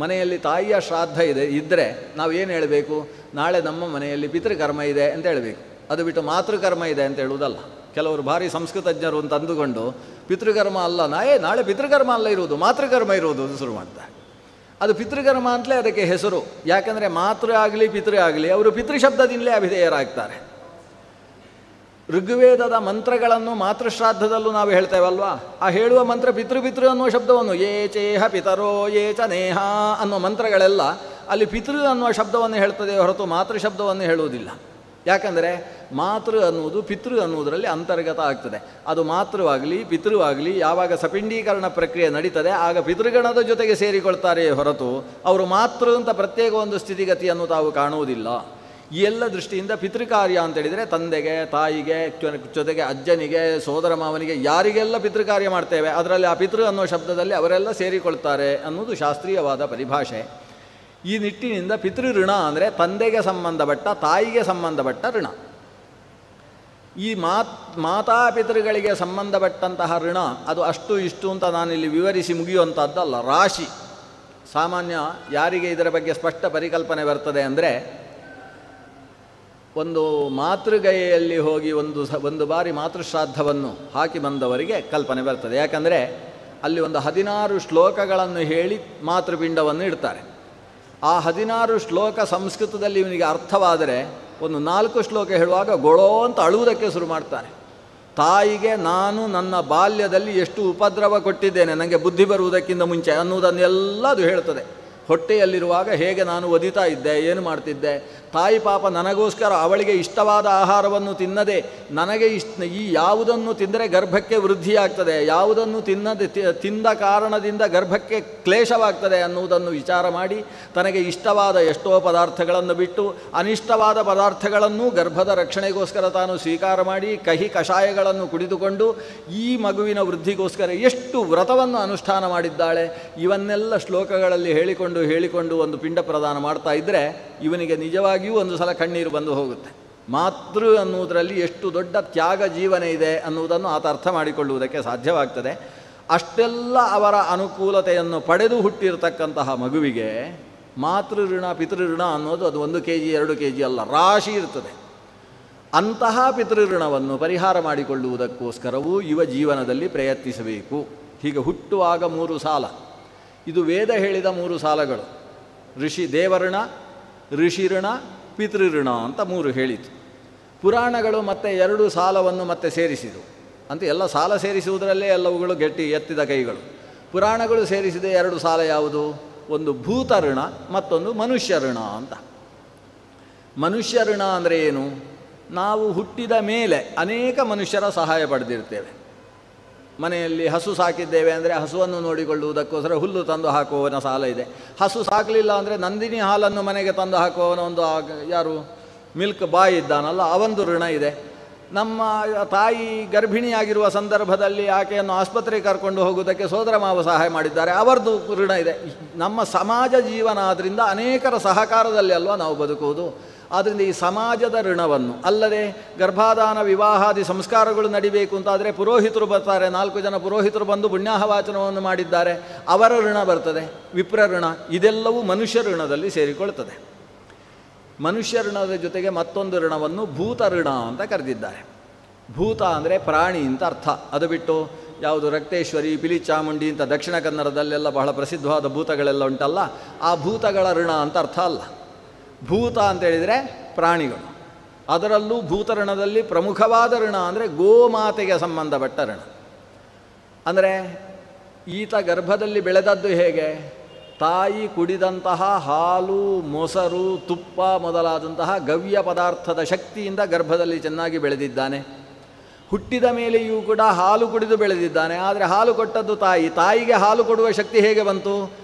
ಮನೆಯಲ್ಲಿ ತಾಯಿಯ ಶ್ರಾದ್ದ ಇದ್ದರೆ ನಾವು ಏನು ಹೇಳಬೇಕು? ನಾಳೆ ನಮ್ಮ ಮನೆಯಲ್ಲಿ ಪಿತೃಕರ್ಮ ಇದೆ ಅಂತ ಹೇಳಬೇಕು. ಅದು ಬಿಟ್ಟು ಮಾತೃಕರ್ಮ ಇದೆ ಅಂತ ಹೇಳುವುದಲ್ಲ. ಕೆಲವರು ಭಾರಿ ಸಂಸ್ಕೃತಜ್ಞರು ಅಂತ ಅಂದುಕೊಂಡು ಪಿತೃಕರ್ಮ ಅಲ್ಲ, ನಾಳೆ ಪಿತೃಕರ್ಮ ಅಲ್ಲ ಇರುವುದು, ಮಾತೃಕರ್ಮ ಇರುವುದು ಅಂತ ಶುರು ಮಾಡ್ತಾರೆ. ಅದು ಪಿತೃಕರ್ಮ ಅಂತಲೇ ಅದಕ್ಕೆ ಹೆಸರು. ಯಾಕಂದರೆ ಮಾತೃ ಆಗಲಿ ಪಿತೃ ಆಗಲಿ ಅವರು ಪಿತೃಶಬ್ದದಿಂದಲೇ ಅಭಿಧೇಯರಾಗ್ತಾರೆ. ಋಗ್ವೇದದ ಮಂತ್ರಗಳನ್ನು ಮಾತೃಶ್ರಾದ್ದದಲ್ಲೂ ನಾವು ಹೇಳ್ತೇವಲ್ವಾ? ಆ ಹೇಳುವ ಮಂತ್ರ ಪಿತೃ ಅನ್ನುವ ಶಬ್ದವನ್ನು ಯೇ ಚೇಹ ಪಿತರೋ ಯೇ ಚ ನೇಹ ಅನ್ನುವ ಮಂತ್ರಗಳೆಲ್ಲ ಅಲ್ಲಿ ಪಿತೃ ಅನ್ನುವ ಶಬ್ದವನ್ನು ಹೇಳ್ತದೆ ಹೊರತು ಮಾತೃ ಶಬ್ದವನ್ನು ಹೇಳುವುದಿಲ್ಲ. ಯಾಕಂದರೆ ಮಾತೃ ಅನ್ನುವುದು ಪಿತೃ ಅನ್ನುವುದರಲ್ಲಿ ಅಂತರ್ಗತ ಆಗ್ತದೆ. ಅದು ಮಾತೃವಾಗಲಿ ಪಿತೃವಾಗಲಿ ಯಾವಾಗ ಸಪಿಂಡೀಕರಣ ಪ್ರಕ್ರಿಯೆ ನಡೀತದೆ ಆಗ ಪಿತೃಗಣದ ಜೊತೆಗೆ ಸೇರಿಕೊಳ್ತಾರೆ ಹೊರತು ಅವರು ಮಾತೃ ಅಂತ ಪ್ರತ್ಯೇಕ ಒಂದು ಸ್ಥಿತಿಗತಿಯನ್ನು ತಾವು ಕಾಣುವುದಿಲ್ಲ. ಈ ಎಲ್ಲ ದೃಷ್ಟಿಯಿಂದ ಪಿತೃಕಾರ್ಯ ಅಂತೇಳಿದರೆ ತಂದೆಗೆ, ತಾಯಿಗೆ, ಜೊತೆಗೆ ಅಜ್ಜನಿಗೆ, ಸೋದರ ಮಾವನಿಗೆ ಯಾರಿಗೆಲ್ಲ ಪಿತೃಕಾರ್ಯ ಮಾಡ್ತೇವೆ ಅದರಲ್ಲಿ ಆ ಪಿತೃ ಅನ್ನೋ ಶಬ್ದದಲ್ಲಿ ಅವರೆಲ್ಲ ಸೇರಿಕೊಳ್ತಾರೆ ಅನ್ನೋದು ಶಾಸ್ತ್ರೀಯವಾದ ಪರಿಭಾಷೆ. ಈ ನಿಟ್ಟಿನಿಂದ ಪಿತೃ ಋಣ ಅಂದರೆ ತಂದೆಗೆ ಸಂಬಂಧಪಟ್ಟ, ತಾಯಿಗೆ ಸಂಬಂಧಪಟ್ಟ ಋಣ. ಈ ಮಾತಾಪಿತೃಗಳಿಗೆ ಸಂಬಂಧಪಟ್ಟಂತಹ ಋಣ ಅದು ಅಷ್ಟು ಇಷ್ಟು ಅಂತ ನಾನಿಲ್ಲಿ ವಿವರಿಸಿ ಮುಗಿಯುವಂಥದ್ದಲ್ಲ, ರಾಶಿ. ಸಾಮಾನ್ಯ ಯಾರಿಗೆ ಇದರ ಬಗ್ಗೆ ಸ್ಪಷ್ಟ ಪರಿಕಲ್ಪನೆ ಬರ್ತದೆ ಅಂದರೆ, ಒಂದು ಮಾತೃಗಯೆಯಲ್ಲಿ ಹೋಗಿ ಒಂದು ಬಾರಿ ಮಾತೃಶ್ರಾದ್ದವನ್ನು ಹಾಕಿ ಬಂದವರಿಗೆ ಕಲ್ಪನೆ ಬರ್ತದೆ. ಯಾಕಂದರೆ ಅಲ್ಲಿ ಒಂದು 16 ಶ್ಲೋಕಗಳನ್ನು ಹೇಳಿ ಮಾತೃಪಿಂಡವನ್ನು ಇಡ್ತಾರೆ. ಆ 16 ಶ್ಲೋಕ ಸಂಸ್ಕೃತದಲ್ಲಿ ಇವನಿಗೆ ಅರ್ಥವಾದರೆ ಒಂದು 4 ಶ್ಲೋಕ ಹೇಳುವಾಗ ಗೊಳೋ ಅಂತ ಅಳುವುದಕ್ಕೆ ಶುರು ಮಾಡ್ತಾನೆ. ತಾಯಿಗೆ ನಾನು ನನ್ನ ಬಾಲ್ಯದಲ್ಲಿ ಎಷ್ಟು ಉಪದ್ರವ ಕೊಟ್ಟಿದ್ದೇನೆ ನನಗೆ ಬುದ್ಧಿ ಬರುವುದಕ್ಕಿಂತ ಮುಂಚೆ ಅನ್ನುವುದನ್ನೆಲ್ಲ ಅದು ಹೇಳ್ತದೆ. ಹೊಟ್ಟೆಯಲ್ಲಿರುವಾಗ ಹೇಗೆ ನಾನು ಒದಿತಾ ಇದ್ದೆ, ಏನು ಮಾಡ್ತಿದ್ದೆ, ತಾಯಿ ಪಾಪ ನನಗೋಸ್ಕರ ಅವಳಿಗೆ ಇಷ್ಟವಾದ ಆಹಾರವನ್ನು ತಿನ್ನದೆ ನನಗೆ ಈ ಯಾವುದನ್ನು ತಿಂದರೆ ಗರ್ಭಕ್ಕೆ ವೃದ್ಧಿಯಾಗ್ತದೆ, ಯಾವುದನ್ನು ತಿಂದ ಕಾರಣದಿಂದ ಗರ್ಭಕ್ಕೆ ಕ್ಲೇಶವಾಗ್ತದೆ ಅನ್ನುವುದನ್ನು ವಿಚಾರ ಮಾಡಿ ತನಗೆ ಇಷ್ಟವಾದ ಎಷ್ಟೋ ಪದಾರ್ಥಗಳನ್ನು ಬಿಟ್ಟು ಅನಿಷ್ಟವಾದ ಪದಾರ್ಥಗಳನ್ನು ಗರ್ಭದ ರಕ್ಷಣೆಗೋಸ್ಕರ ತಾನು ಸ್ವೀಕಾರ ಮಾಡಿ ಕಹಿ ಕಷಾಯಗಳನ್ನು ಕುಡಿದುಕೊಂಡು ಈ ಮಗುವಿನ ವೃದ್ಧಿಗೋಸ್ಕರ ಎಷ್ಟು ವ್ರತವನ್ನು ಅನುಷ್ಠಾನ ಮಾಡಿದ್ದಾಳೆ. ಇವನ್ನೆಲ್ಲ ಶ್ಲೋಕಗಳಲ್ಲಿ ಹೇಳಿಕೊಂಡು ಒಂದು ಪಿಂಡ ಪ್ರದಾನ ಮಾಡ್ತಾ ಇದ್ದರೆ ಇವನಿಗೆ ನಿಜವಾಗಿಯೂ ಒಂದು ಸಲ ಕಣ್ಣೀರು ಬಂದು ಹೋಗುತ್ತೆ. ಮಾತೃ ಅನ್ನುವುದರಲ್ಲಿ ಎಷ್ಟು ದೊಡ್ಡ ತ್ಯಾಗ ಜೀವನ ಇದೆ ಅನ್ನುವುದನ್ನು ಆತ ಅರ್ಥ ಮಾಡಿಕೊಳ್ಳುವುದಕ್ಕೆ ಸಾಧ್ಯವಾಗ್ತದೆ. ಅಷ್ಟೆಲ್ಲ ಅವರ ಅನುಕೂಲತೆಯನ್ನು ಪಡೆದು ಹುಟ್ಟಿರತಕ್ಕಂತಹ ಮಗುವಿಗೆ ಮಾತೃ ಋಣ ಪಿತೃ ಋಣ ಅನ್ನೋದು ಅದು 1 kg 2 kg ಅಲ್ಲ, ರಾಶಿ ಇರ್ತದೆ. ಅಂತಹ ಪಿತೃ ಋಣವನ್ನು ಪರಿಹಾರ ಮಾಡಿಕೊಳ್ಳುವುದಕ್ಕೋಸ್ಕರವೂ ಜೀವನದಲ್ಲಿ ಪ್ರಯತ್ನಿಸಬೇಕು. ಹೀಗೆ ಹುಟ್ಟುವಾಗ 3 ಸಾಲ, ಇದು ವೇದ ಹೇಳಿದ 3 ಸಾಲಗಳು. ದೇವಋಣ, ಋಷಿಋಣ, ಪಿತೃಋಣ ಅಂತ 3 ಹೇಳಿತು. ಪುರಾಣಗಳು ಮತ್ತೆ 2 ಸಾಲವನ್ನು ಮತ್ತೆ ಸೇರಿಸಿದವು. ಅಂತ ಎಲ್ಲ ಸಾಲ ಸೇರಿಸುವುದರಲ್ಲೇ ಎಲ್ಲವುಗಳು ಎತ್ತಿದ ಕೈಗಳು. ಪುರಾಣಗಳು ಸೇರಿಸಿದ 2 ಸಾಲ ಯಾವುದು? ಒಂದು ಭೂತ ಋಣ, ಮತ್ತೊಂದು ಮನುಷ್ಯ ಋಣ ಅಂತ. ಮನುಷ್ಯ ಋಣ ಅಂದರೆ ಏನು? ನಾವು ಹುಟ್ಟಿದ ಮೇಲೆ ಅನೇಕ ಮನುಷ್ಯರ ಸಹಾಯ ಪಡೆದಿರ್ತೇವೆ. ಮನೆಯಲ್ಲಿ ಹಸು ಸಾಕಿದ್ದೇವೆ ಅಂದರೆ ಹಸುವನ್ನು ನೋಡಿಕೊಳ್ಳುವುದಕ್ಕೋಸ್ಕರ ಹುಲ್ಲು ತಂದು ಹಾಕುವವನ ಸಾಲ ಇದೆ. ಹಸು ಸಾಕಲಿಲ್ಲ ಅಂದರೆ ನಂದಿನಿ ಹಾಲನ್ನು ಮನೆಗೆ ತಂದು ಹಾಕುವವನ ಒಂದು ಯಾರು ಮಿಲ್ಕ್ ಬಾಯ್ ಇದ್ದಾನಲ್ಲ ಅವಂದು ಋಣ ಇದೆ. ನಮ್ಮ ತಾಯಿ ಗರ್ಭಿಣಿಯಾಗಿರುವ ಸಂದರ್ಭದಲ್ಲಿ ಆಕೆಯನ್ನು ಆಸ್ಪತ್ರೆಗೆ ಕರ್ಕೊಂಡು ಹೋಗುವುದಕ್ಕೆ ಸೋದರ ಮಾವ ಸಹಾಯ ಮಾಡಿದ್ದಾರೆ, ಅವರದು ಋಣ ಇದೆ. ನಮ್ಮ ಸಮಾಜ ಜೀವನ ಆದ್ದರಿಂದ ಅನೇಕರ ಸಹಕಾರದಲ್ಲಿ ಅಲ್ವಾ ನಾವು ಬದುಕುವುದು. ಆದ್ದರಿಂದ ಈ ಸಮಾಜದ ಋಣವನ್ನು ಅಲ್ಲದೆ ಗರ್ಭಾಧಾನ ವಿವಾಹಾದಿ ಸಂಸ್ಕಾರಗಳು ನಡಿಬೇಕು ಅಂತಾದರೆ ಪುರೋಹಿತರು ಬರ್ತಾರೆ, 4 ಜನ ಪುರೋಹಿತರು ಬಂದು ಪುಣ್ಯಾಹವಾಚನವನ್ನು ಮಾಡಿದ್ದಾರೆ, ಅವರ ಋಣ ಬರ್ತದೆ. ವಿಪ್ರ ಋಣ, ಇದೆಲ್ಲವೂ ಮನುಷ್ಯ ಋಣದಲ್ಲಿ ಸೇರಿಕೊಳ್ತದೆ. ಮನುಷ್ಯ ಋಣದ ಜೊತೆಗೆ ಮತ್ತೊಂದು ಋಣವನ್ನು ಭೂತ ಋಣ ಅಂತ ಕರೆದಿದ್ದಾರೆ. ಭೂತ ಅಂದರೆ ಪ್ರಾಣಿ ಅಂತ ಅರ್ಥ. ಅದು ಬಿಟ್ಟು ಯಾವುದು ರಕ್ತೇಶ್ವರಿ, ಪಿಲಿಚಾಮುಂಡಿ ಅಂತ ದಕ್ಷಿಣ ಕನ್ನಡದಲ್ಲೆಲ್ಲ ಬಹಳ ಪ್ರಸಿದ್ಧವಾದ ಭೂತಗಳೆಲ್ಲ ಉಂಟಲ್ಲ, ಆ ಭೂತಗಳ ಋಣ ಅಂತ ಅರ್ಥ ಅಲ್ಲ. ಭೂತ ಅಂತೇಳಿದರೆ ಪ್ರಾಣಿಗಳು. ಅದರಲ್ಲೂ ಭೂತಋಣದಲ್ಲಿ ಪ್ರಮುಖವಾದ ಋಣ ಅಂದರೆ ಗೋಮಾತೆಗೆ ಸಂಬಂಧಪಟ್ಟ ಋಣ. ಅಂದರೆ ಈತ ಗರ್ಭದಲ್ಲಿ ಬೆಳೆದದ್ದು ಹೇಗೆ? ತಾಯಿ ಕುಡಿದಂತಹ ಹಾಲು, ಮೊಸರು, ತುಪ್ಪ ಮೊದಲಾದಂತಹ ಗವ್ಯ ಪದಾರ್ಥದ ಶಕ್ತಿಯಿಂದ ಗರ್ಭದಲ್ಲಿ ಚೆನ್ನಾಗಿ ಬೆಳೆದಿದ್ದಾನೆ. ಹುಟ್ಟಿದ ಮೇಲೆಯೂ ಕೂಡ ಹಾಲು ಕುಡಿದು ಬೆಳೆದಿದ್ದಾನೆ. ಆದರೆ ಹಾಲು ಕೊಟ್ಟದ್ದು ತಾಯಿಗೆ ಹಾಲು ಕೊಡುವ ಶಕ್ತಿ ಹೇಗೆ ಬಂತು?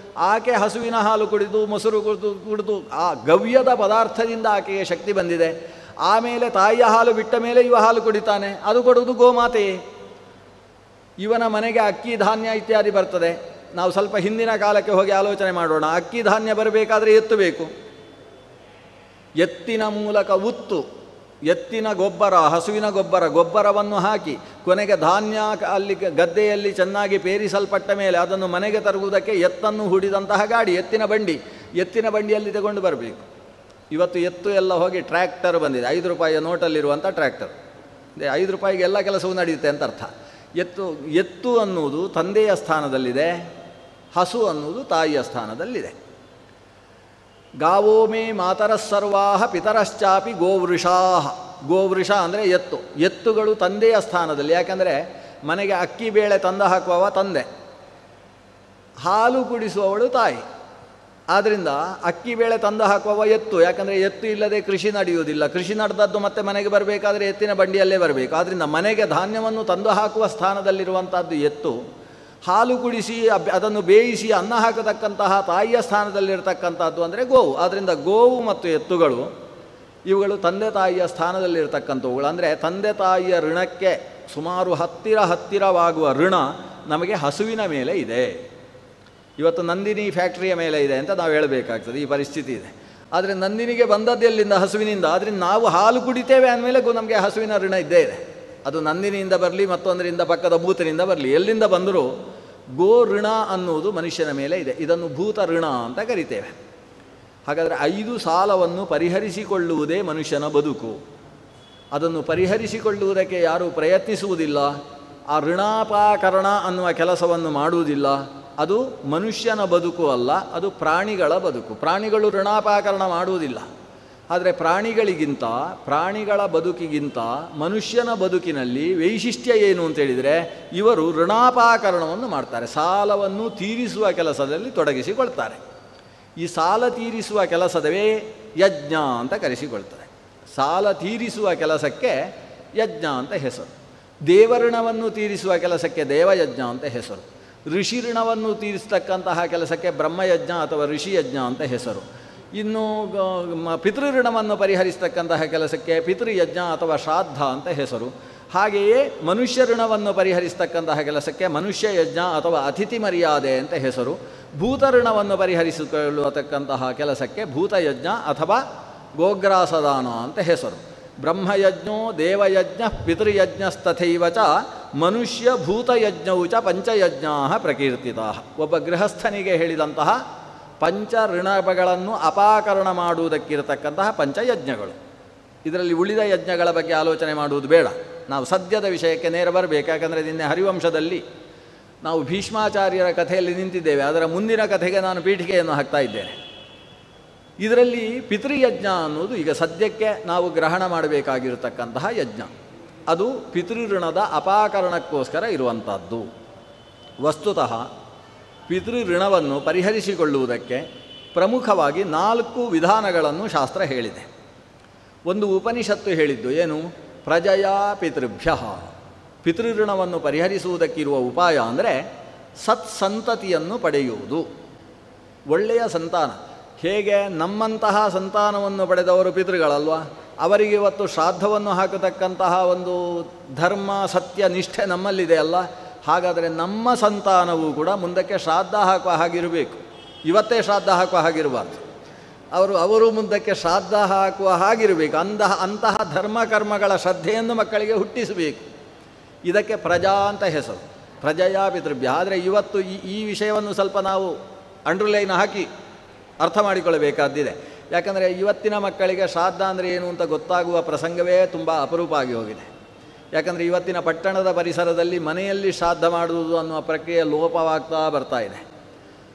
ಆಕೆ ಹಸುವಿನ ಹಾಲು ಕುಡಿದು ಮೊಸರು ಕುಡಿದು ಆ ಗವ್ಯದ ಪದಾರ್ಥದಿಂದ ಆಕೆಗೆ ಶಕ್ತಿ ಬಂದಿದೆ. ಆಮೇಲೆ ತಾಯಿಯ ಹಾಲು ಬಿಟ್ಟ ಮೇಲೆ ಇವ ಹಾಲು ಕುಡಿತಾನೆ, ಅದು ಕೊಡುವುದು ಗೋಮಾತೆಯೇ. ಇವನ ಮನೆಗೆ ಅಕ್ಕಿ ಧಾನ್ಯ ಇತ್ಯಾದಿ ಬರ್ತದೆ. ನಾವು ಸ್ವಲ್ಪ ಹಿಂದಿನ ಕಾಲಕ್ಕೆ ಹೋಗಿ ಆಲೋಚನೆ ಮಾಡೋಣ. ಅಕ್ಕಿ ಧಾನ್ಯ ಬರಬೇಕಾದ್ರೆ ಎತ್ತು ಬೇಕು. ಎತ್ತಿನ ಮೂಲಕ ಉತ್ತು, ಎತ್ತಿನ ಗೊಬ್ಬರ, ಹಸುವಿನ ಗೊಬ್ಬರವನ್ನು ಹಾಕಿ ಕೊನೆಗೆ ಧಾನ್ಯ ಅಲ್ಲಿ ಗದ್ದೆಯಲ್ಲಿ ಚೆನ್ನಾಗಿ ಪೇರಿಸಲ್ಪಟ್ಟ ಮೇಲೆ ಅದನ್ನು ಮನೆಗೆ ತರುವುದಕ್ಕೆ ಎತ್ತನ್ನು ಹೂಡಿದಂತಹ ಗಾಡಿ, ಎತ್ತಿನ ಬಂಡಿಯಲ್ಲಿ ತಗೊಂಡು ಬರಬೇಕು. ಇವತ್ತು ಎತ್ತು ಎಲ್ಲ ಹೋಗಿ ಟ್ರ್ಯಾಕ್ಟರ್ ಬಂದಿದೆ, 5 ರೂಪಾಯಿಯ ನೋಟಲ್ಲಿರುವಂಥ ಟ್ರ್ಯಾಕ್ಟರ್. 5 ರೂಪಾಯಿಗೆ ಎಲ್ಲ ಕೆಲಸವೂ ನಡೆಯುತ್ತೆ ಅಂತ ಅರ್ಥ. ಎತ್ತು ಅನ್ನುವುದು ತಂದೆಯ ಸ್ಥಾನದಲ್ಲಿದೆ, ಹಸು ಅನ್ನುವುದು ತಾಯಿಯ ಸ್ಥಾನದಲ್ಲಿದೆ. ಗಾವೋ ಮೇ ಮಾತರಃ ಸರ್ವಾಃ ಪಿತರಶ್ಚಾಪಿ ಗೋವೃಷಾಃ. ಗೋವೃಷ ಅಂದರೆ ಎತ್ತುಗಳು ತಂದೆಯ ಸ್ಥಾನದಲ್ಲಿ. ಯಾಕಂದರೆ ಮನೆಗೆ ಅಕ್ಕಿ ಬೇಳೆ ತಂದು ಹಾಕುವವ ತಂದೆ, ಹಾಲು ಕುಡಿಸುವವಳು ತಾಯಿ. ಆದ್ದರಿಂದ ಅಕ್ಕಿ ಬೇಳೆ ತಂದು ಹಾಕುವವ ಎತ್ತು. ಯಾಕಂದರೆ ಎತ್ತು ಇಲ್ಲದೆ ಕೃಷಿ ನಡೆಯುವುದಿಲ್ಲ. ಕೃಷಿ ನಡೆದದ್ದು ಮತ್ತೆ ಮನೆಗೆ ಬರಬೇಕಾದ್ರೆ ಎತ್ತಿನ ಬಂಡಿಯಲ್ಲೇ ಬರಬೇಕು. ಆದ್ದರಿಂದ ಮನೆಗೆ ಧಾನ್ಯವನ್ನು ತಂದು ಹಾಕುವ ಸ್ಥಾನದಲ್ಲಿರುವಂಥದ್ದು ಎತ್ತು. ಹಾಲು ಕುಡಿಸಿ ಅದನ್ನು ಬೇಯಿಸಿ ಅನ್ನ ಹಾಕತಕ್ಕಂತಹ ತಾಯಿಯ ಸ್ಥಾನದಲ್ಲಿರ್ತಕ್ಕಂಥದ್ದು ಅಂದರೆ ಗೋವು. ಆದ್ದರಿಂದ ಗೋವು ಮತ್ತು ಎತ್ತುಗಳು ಇವುಗಳು ತಂದೆ ತಾಯಿಯ ಸ್ಥಾನದಲ್ಲಿರ್ತಕ್ಕಂಥವುಗಳು. ಅಂದರೆ ತಂದೆ ತಾಯಿಯ ಋಣಕ್ಕೆ ಸುಮಾರು ಹತ್ತಿರವಾಗುವ ಋಣ ನಮಗೆ ಹಸುವಿನ ಮೇಲೆ ಇದೆ. ಇವತ್ತು ನಂದಿನಿ ಫ್ಯಾಕ್ಟ್ರಿಯ ಮೇಲೆ ಇದೆ ಅಂತ ನಾವು ಹೇಳಬೇಕಾಗ್ತದೆ, ಈ ಪರಿಸ್ಥಿತಿ ಇದೆ. ಆದರೆ ನಂದಿನಿಗೆ ಬಂದದ್ದು ಎಲ್ಲಿಂದ? ಹಸುವಿನಿಂದ. ಆದ್ದರಿಂದ ನಾವು ಹಾಲು ಕುಡಿತೇವೆ ಅಂದಮೇಲೆ ನಮಗೆ ಹಸುವಿನ ಋಣ ಇದ್ದೇ ಇದೆ. ಅದು ನಂದಿನಿಯಿಂದ ಬರಲಿ, ಮತ್ತೊಂದರಿಂದ ಪಕ್ಕದ ಭೂತನಿಂದ ಬರಲಿ, ಎಲ್ಲಿಂದ ಬಂದರೂ ಗೋ ಋಣ ಅನ್ನುವುದು ಮನುಷ್ಯನ ಮೇಲೆ ಇದೆ. ಇದನ್ನು ಭೂತ ಋಣ ಅಂತ ಕರಿತೇವೆ. ಹಾಗಾದರೆ 5 ಸಾಲವನ್ನು ಪರಿಹರಿಸಿಕೊಳ್ಳುವುದೇ ಮನುಷ್ಯನ ಬದುಕು. ಅದನ್ನು ಪರಿಹರಿಸಿಕೊಳ್ಳುವುದಕ್ಕೆ ಯಾರೂ ಪ್ರಯತ್ನಿಸುವುದಿಲ್ಲ. ಆ ಋಣಾಪಾಕರಣ ಅನ್ನುವ ಕೆಲಸವನ್ನು ಮಾಡುವುದಿಲ್ಲ. ಅದು ಮನುಷ್ಯನ ಬದುಕು ಅಲ್ಲ, ಅದು ಪ್ರಾಣಿಗಳ ಬದುಕು. ಪ್ರಾಣಿಗಳು ಋಣಾಪಾಕರಣ ಮಾಡುವುದಿಲ್ಲ. ಆದರೆ ಪ್ರಾಣಿಗಳ ಬದುಕಿಗಿಂತ ಮನುಷ್ಯನ ಬದುಕಿನಲ್ಲಿ ವೈಶಿಷ್ಟ್ಯ ಏನು ಅಂತೇಳಿದರೆ, ಇವರು ಋಣಾಪಾಕರಣವನ್ನು ಮಾಡ್ತಾರೆ, ಸಾಲವನ್ನು ತೀರಿಸುವ ಕೆಲಸದಲ್ಲಿ ತೊಡಗಿಸಿಕೊಳ್ತಾರೆ. ಈ ಸಾಲ ತೀರಿಸುವ ಕೆಲಸದವೇ ಯಜ್ಞ ಅಂತ ಕರೆಸಿಕೊಳ್ತಾರೆ. ಸಾಲ ತೀರಿಸುವ ಕೆಲಸಕ್ಕೆ ಯಜ್ಞ ಅಂತ ಹೆಸರು. ದೇವಋಣವನ್ನು ತೀರಿಸುವ ಕೆಲಸಕ್ಕೆ ದೇವಯಜ್ಞ ಅಂತ ಹೆಸರು. ಋಷಿ ಋಣವನ್ನು ತೀರಿಸ್ತಕ್ಕಂತಹ ಕೆಲಸಕ್ಕೆ ಬ್ರಹ್ಮಯಜ್ಞ ಅಥವಾ ಋಷಿಯಜ್ಞ ಅಂತ ಹೆಸರು. ಇನ್ನು ಪಿತೃಋಣವನ್ನು ಪರಿಹರಿಸ್ತಕ್ಕಂತಹ ಕೆಲಸಕ್ಕೆ ಪಿತೃಯಜ್ಞ ಅಥವಾ ಶ್ರಾದ್ದ ಅಂತ ಹೆಸರು. ಹಾಗೆಯೇ ಮನುಷ್ಯ ಋಣವನ್ನು ಪರಿಹರಿಸ್ತಕ್ಕಂತಹ ಕೆಲಸಕ್ಕೆ ಮನುಷ್ಯ ಯಜ್ಞ ಅಥವಾ ಅತಿಥಿ ಮರ್ಯಾದೆ ಅಂತ ಹೆಸರು. ಭೂತಋಣವನ್ನು ಪರಿಹರಿಸಿಕೊಳ್ಳತಕ್ಕಂತಹ ಕೆಲಸಕ್ಕೆ ಭೂತಯಜ್ಞ ಅಥವಾ ಗೋಗ್ರಾಸದಾನ ಅಂತ ಹೆಸರು. ಬ್ರಹ್ಮಯಜ್ಞೋ ದೇವಯಜ್ಞ ಪಿತೃಯಜ್ಞಸ್ತಥೈವ ಚ ಮನುಷ್ಯ ಭೂತಯಜ್ಞವು ಚ ಪಂಚಯಜ್ಞಾ ಪ್ರಕೀರ್ತಿತಾ. ಒಬ್ಬ ಗೃಹಸ್ಥನಿಗೆ ಹೇಳಿದಂತಹ ಪಂಚ ಋಣಗಳನ್ನು ಅಪಾಕರಣ ಮಾಡುವುದಕ್ಕಿರತಕ್ಕಂತಹ ಪಂಚಯಜ್ಞಗಳು. ಇದರಲ್ಲಿ ಉಳಿದ ಯಜ್ಞಗಳ ಬಗ್ಗೆ ಆಲೋಚನೆ ಮಾಡುವುದು ಬೇಡ. ನಾವು ಸದ್ಯದ ವಿಷಯಕ್ಕೆ ನೇರ ಬರಬೇಕು. ಯಾಕಂದರೆ ನಿನ್ನೆ ಹರಿವಂಶದಲ್ಲಿ ನಾವು ಭೀಷ್ಮಾಚಾರ್ಯರ ಕಥೆಯಲ್ಲಿ ನಿಂತಿದ್ದೇವೆ. ಅದರ ಮುಂದಿನ ಕಥೆಗೆ ನಾನು ಪೀಠಿಕೆಯನ್ನು ಹಾಕ್ತಾ ಇದ್ದೇನೆ. ಇದರಲ್ಲಿ ಪಿತೃಯಜ್ಞ ಅನ್ನೋದು ಈಗ ಸದ್ಯಕ್ಕೆ ನಾವು ಗ್ರಹಣ ಮಾಡಬೇಕಾಗಿರತಕ್ಕಂತಹ ಯಜ್ಞ. ಅದು ಪಿತೃಋಣದ ಅಪಾಕರಣಕ್ಕೋಸ್ಕರ ಇರುವಂಥದ್ದು. ವಸ್ತುತಃ ಪಿತೃಋಣವನ್ನು ಪರಿಹರಿಸಿಕೊಳ್ಳುವುದಕ್ಕೆ ಪ್ರಮುಖವಾಗಿ 4 ವಿಧಾನಗಳನ್ನು ಶಾಸ್ತ್ರ ಹೇಳಿದೆ. ಒಂದು ಉಪನಿಷತ್ತು ಹೇಳಿದ್ದು ಏನು? ಪ್ರಜಯಾ ಪಿತೃಭ್ಯ. ಪಿತೃಋಣವನ್ನು ಪರಿಹರಿಸುವುದಕ್ಕಿರುವ ಉಪಾಯ ಅಂದರೆ ಸತ್ಸಂತತಿಯನ್ನು ಪಡೆಯುವುದು, ಒಳ್ಳೆಯ ಸಂತಾನ. ಹೇಗೆ ನಮ್ಮಂತಹ ಸಂತಾನವನ್ನು ಪಡೆದವರು ಪಿತೃಗಳಲ್ವ, ಅವರಿಗೆ ಇವತ್ತು ಶ್ರಾದ್ದವನ್ನು ಹಾಕತಕ್ಕಂತಹ ಒಂದು ಧರ್ಮ ಸತ್ಯ ನಿಷ್ಠೆ ನಮ್ಮಲ್ಲಿದೆ ಅಲ್ಲ. ಹಾಗಾದರೆ ನಮ್ಮ ಸಂತಾನವೂ ಕೂಡ ಮುಂದಕ್ಕೆ ಶ್ರಾದ್ದ ಹಾಕುವ ಹಾಗಿರಬೇಕು. ಇವತ್ತೇ ಶ್ರಾದ್ದ ಹಾಕುವ ಹಾಗಿರಬಾರ್ದು. ಅವರು ಮುಂದಕ್ಕೆ ಶ್ರಾದ್ದ ಹಾಕುವ ಹಾಗಿರಬೇಕು. ಅಂತಹ ಧರ್ಮಕರ್ಮಗಳ ಶ್ರದ್ಧೆಯನ್ನು ಮಕ್ಕಳಿಗೆ ಹುಟ್ಟಿಸಬೇಕು. ಇದಕ್ಕೆ ಪ್ರಜಾ ಅಂತ ಹೆಸರು, ಪ್ರಜಯಾ ಪಿತೃಭ್ಯ. ಆದರೆ ಇವತ್ತು ಈ ವಿಷಯವನ್ನು ಸ್ವಲ್ಪ ನಾವು ಅಂಡರ್ಲೈನ್ ಹಾಕಿ ಅರ್ಥ ಮಾಡಿಕೊಳ್ಳಬೇಕಾದ್ದಿದೆ. ಯಾಕಂದರೆ ಇವತ್ತಿನ ಮಕ್ಕಳಿಗೆ ಶ್ರಾದ್ದ ಅಂದರೆ ಏನು ಅಂತ ಗೊತ್ತಾಗುವ ಪ್ರಸಂಗವೇ ತುಂಬ ಅಪರೂಪ ಆಗಿ ಹೋಗಿದೆ. ಯಾಕಂದರೆ ಇವತ್ತಿನ ಪಟ್ಟಣದ ಪರಿಸರದಲ್ಲಿ ಮನೆಯಲ್ಲಿ ಶ್ರಾದ್ದ ಮಾಡುವುದು ಅನ್ನುವ ಪ್ರಕ್ರಿಯೆ ಲೋಪವಾಗ್ತಾ ಬರ್ತಾ ಇದೆ.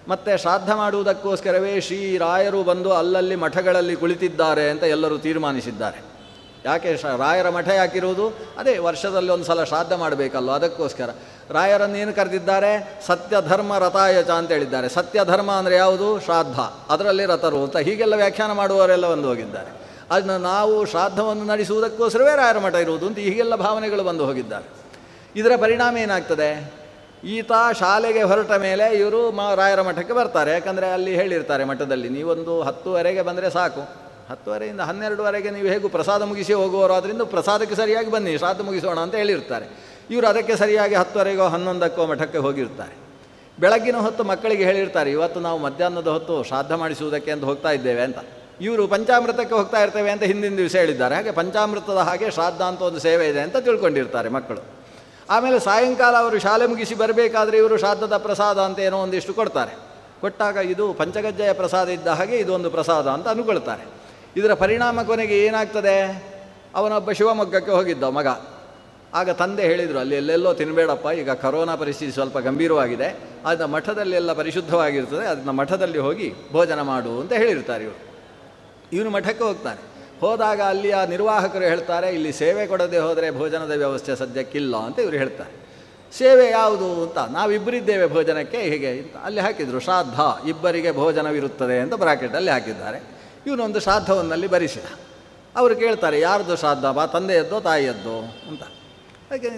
ಮತ್ತು ಶ್ರಾದ್ದ ಮಾಡುವುದಕ್ಕೋಸ್ಕರವೇ ಶ್ರೀರಾಯರು ಬಂದು ಅಲ್ಲಲ್ಲಿ ಮಠಗಳಲ್ಲಿ ಕುಳಿತಿದ್ದಾರೆ ಅಂತ ಎಲ್ಲರೂ ತೀರ್ಮಾನಿಸಿದ್ದಾರೆ. ಯಾಕೆ ರಾಯರ ಮಠ ಯಾಕಿರುವುದು? ಅದೇ ವರ್ಷದಲ್ಲಿ ಒಂದು ಸಲ ಶ್ರಾದ್ದ ಮಾಡಬೇಕಲ್ವ, ಅದಕ್ಕೋಸ್ಕರ ರಾಯರನ್ನೇನು ಕರೆದಿದ್ದಾರೆ? ಸತ್ಯ ಧರ್ಮ ರಥಾಯಚ ಅಂತ ಹೇಳಿದ್ದಾರೆ. ಸತ್ಯ ಧರ್ಮ ಅಂದರೆ ಯಾವುದು? ಶ್ರಾದ್ದ, ಅದರಲ್ಲಿ ರಥರು ಅಂತ ಹೀಗೆಲ್ಲ ವ್ಯಾಖ್ಯಾನ ಮಾಡುವವರೆಲ್ಲ ಬಂದು ಹೋಗಿದ್ದಾರೆ. ಅದನ್ನು ನಾವು ಶ್ರಾದ್ದವನ್ನು ನಡೆಸುವುದಕ್ಕೋಸ್ಕರವೇ ರಾಯರ ಮಠ ಇರುವುದು ಅಂತ ಹೀಗೆಲ್ಲ ಭಾವನೆಗಳು ಬಂದು ಹೋಗಿದ್ದಾರೆ. ಇದರ ಪರಿಣಾಮ ಏನಾಗ್ತದೆ? ಈತ ಶಾಲೆಗೆ ಹೊರಟ ಮೇಲೆ ಇವರು ರಾಯರ ಮಠಕ್ಕೆ ಬರ್ತಾರೆ. ಯಾಕಂದರೆ ಅಲ್ಲಿ ಹೇಳಿರ್ತಾರೆ ಮಠದಲ್ಲಿ, ನೀವೊಂದು 10:00 ಬಂದರೆ ಸಾಕು, 10:00ರಿಂದ 12:00 ನೀವು ಹೇಗೂ ಪ್ರಸಾದ ಮುಗಿಸಿ ಹೋಗುವವರು, ಆದ್ದರಿಂದ ಪ್ರಸಾದಕ್ಕೆ ಸರಿಯಾಗಿ ಬನ್ನಿ, ಶ್ರಾದ್ದ ಮುಗಿಸೋಣ ಅಂತ ಹೇಳಿರ್ತಾರೆ. ಇವರು ಅದಕ್ಕೆ ಸರಿಯಾಗಿ 10:00ಗೋ 11:00ಕೋ ಮಠಕ್ಕೆ ಹೋಗಿರ್ತಾರೆ. ಬೆಳಗ್ಗಿನ ಹೊತ್ತು ಮಕ್ಕಳಿಗೆ ಹೇಳಿರ್ತಾರೆ, ಇವತ್ತು ನಾವು ಮಧ್ಯಾಹ್ನದ ಹೊತ್ತು ಶ್ರಾದ್ದ ಮಾಡಿಸುವುದಕ್ಕೆ ಅಂತ ಹೋಗ್ತಾ ಇದ್ದೇವೆ ಅಂತ. ಇವರು ಪಂಚಾಮೃತಕ್ಕೆ ಹೋಗ್ತಾ ಇರ್ತೇವೆ ಅಂತ ಹಿಂದಿನ ದಿವಸ ಹೇಳಿದ್ದಾರೆ. ಹಾಗೆ ಪಂಚಾಮೃತದ ಹಾಗೆ ಶ್ರಾದ್ದ ಅಂತ ಒಂದು ಸೇವೆ ಇದೆ ಅಂತ ತಿಳ್ಕೊಂಡಿರ್ತಾರೆ ಮಕ್ಕಳು. ಆಮೇಲೆ ಸಾಯಂಕಾಲ ಅವರು ಶಾಲೆ ಮುಗಿಸಿ ಬರಬೇಕಾದ್ರೆ ಇವರು ಶ್ರಾದ್ದದ ಪ್ರಸಾದ ಅಂತ ಏನೋ ಒಂದಿಷ್ಟು ಕೊಡ್ತಾರೆ. ಕೊಟ್ಟಾಗ ಇದು ಪಂಚಗಜ್ಜೆಯ ಪ್ರಸಾದ ಇದ್ದ ಹಾಗೆ ಇದೊಂದು ಪ್ರಸಾದ ಅಂತ ಅಂದ್ಕೊಳ್ತಾರೆ. ಇದರ ಪರಿಣಾಮ ಕೊನೆಗೆ ಏನಾಗ್ತದೆ, ಅವನೊಬ್ಬ ಶಿವಮೊಗ್ಗಕ್ಕೆ ಹೋಗಿದ್ದ ಮಗ. ಆಗ ತಂದೆ ಹೇಳಿದರು, ಅಲ್ಲಿ ಎಲ್ಲೆಲ್ಲೋ ತಿನ್ನಬೇಡಪ್ಪ, ಈಗ ಕರೋನಾ ಪರಿಸ್ಥಿತಿ ಸ್ವಲ್ಪ ಗಂಭೀರವಾಗಿದೆ, ಅದನ್ನ ಮಠದಲ್ಲಿ ಎಲ್ಲ ಪರಿಶುದ್ಧವಾಗಿರ್ತದೆ, ಅದನ್ನ ಮಠದಲ್ಲಿ ಹೋಗಿ ಭೋಜನ ಮಾಡು ಅಂತ ಹೇಳಿರ್ತಾರೆ ಇವರು. ಇವನು ಮಠಕ್ಕೆ ಹೋಗ್ತಾನೆ. ಹೋದಾಗ ಅಲ್ಲಿಯ ನಿರ್ವಾಹಕರು ಹೇಳ್ತಾರೆ, ಇಲ್ಲಿ ಸೇವೆ ಕೊಡದೆ ಹೋದರೆ ಭೋಜನದ ವ್ಯವಸ್ಥೆ ಸದ್ಯಕ್ಕಿಲ್ಲ ಅಂತ ಇವರು ಹೇಳ್ತಾರೆ. ಸೇವೆ ಯಾವುದು ಅಂತ, ನಾವಿಬ್ಬರಿದ್ದೇವೆ ಭೋಜನಕ್ಕೆ ಹೇಗೆ ಅಂತ ಅಲ್ಲಿ ಹಾಕಿದರು, ಶ್ರಾದ್ದ ಇಬ್ಬರಿಗೆ ಭೋಜನವಿರುತ್ತದೆ ಅಂತ ಬ್ರಾಕೆಟಲ್ಲಿ ಹಾಕಿದ್ದಾರೆ. ಇವನೊಂದು ಶ್ರಾದ್ದವನ್ನಲ್ಲಿ ಬರಿಸಿದ. ಅವರು ಕೇಳ್ತಾರೆ, ಯಾರ್ದು ಶ್ರಾದ್ದ ಬಾ, ತಂದೆಯದ್ದೋ ತಾಯಿಯದ್ದೋ ಅಂತ. ಹಾಗೆ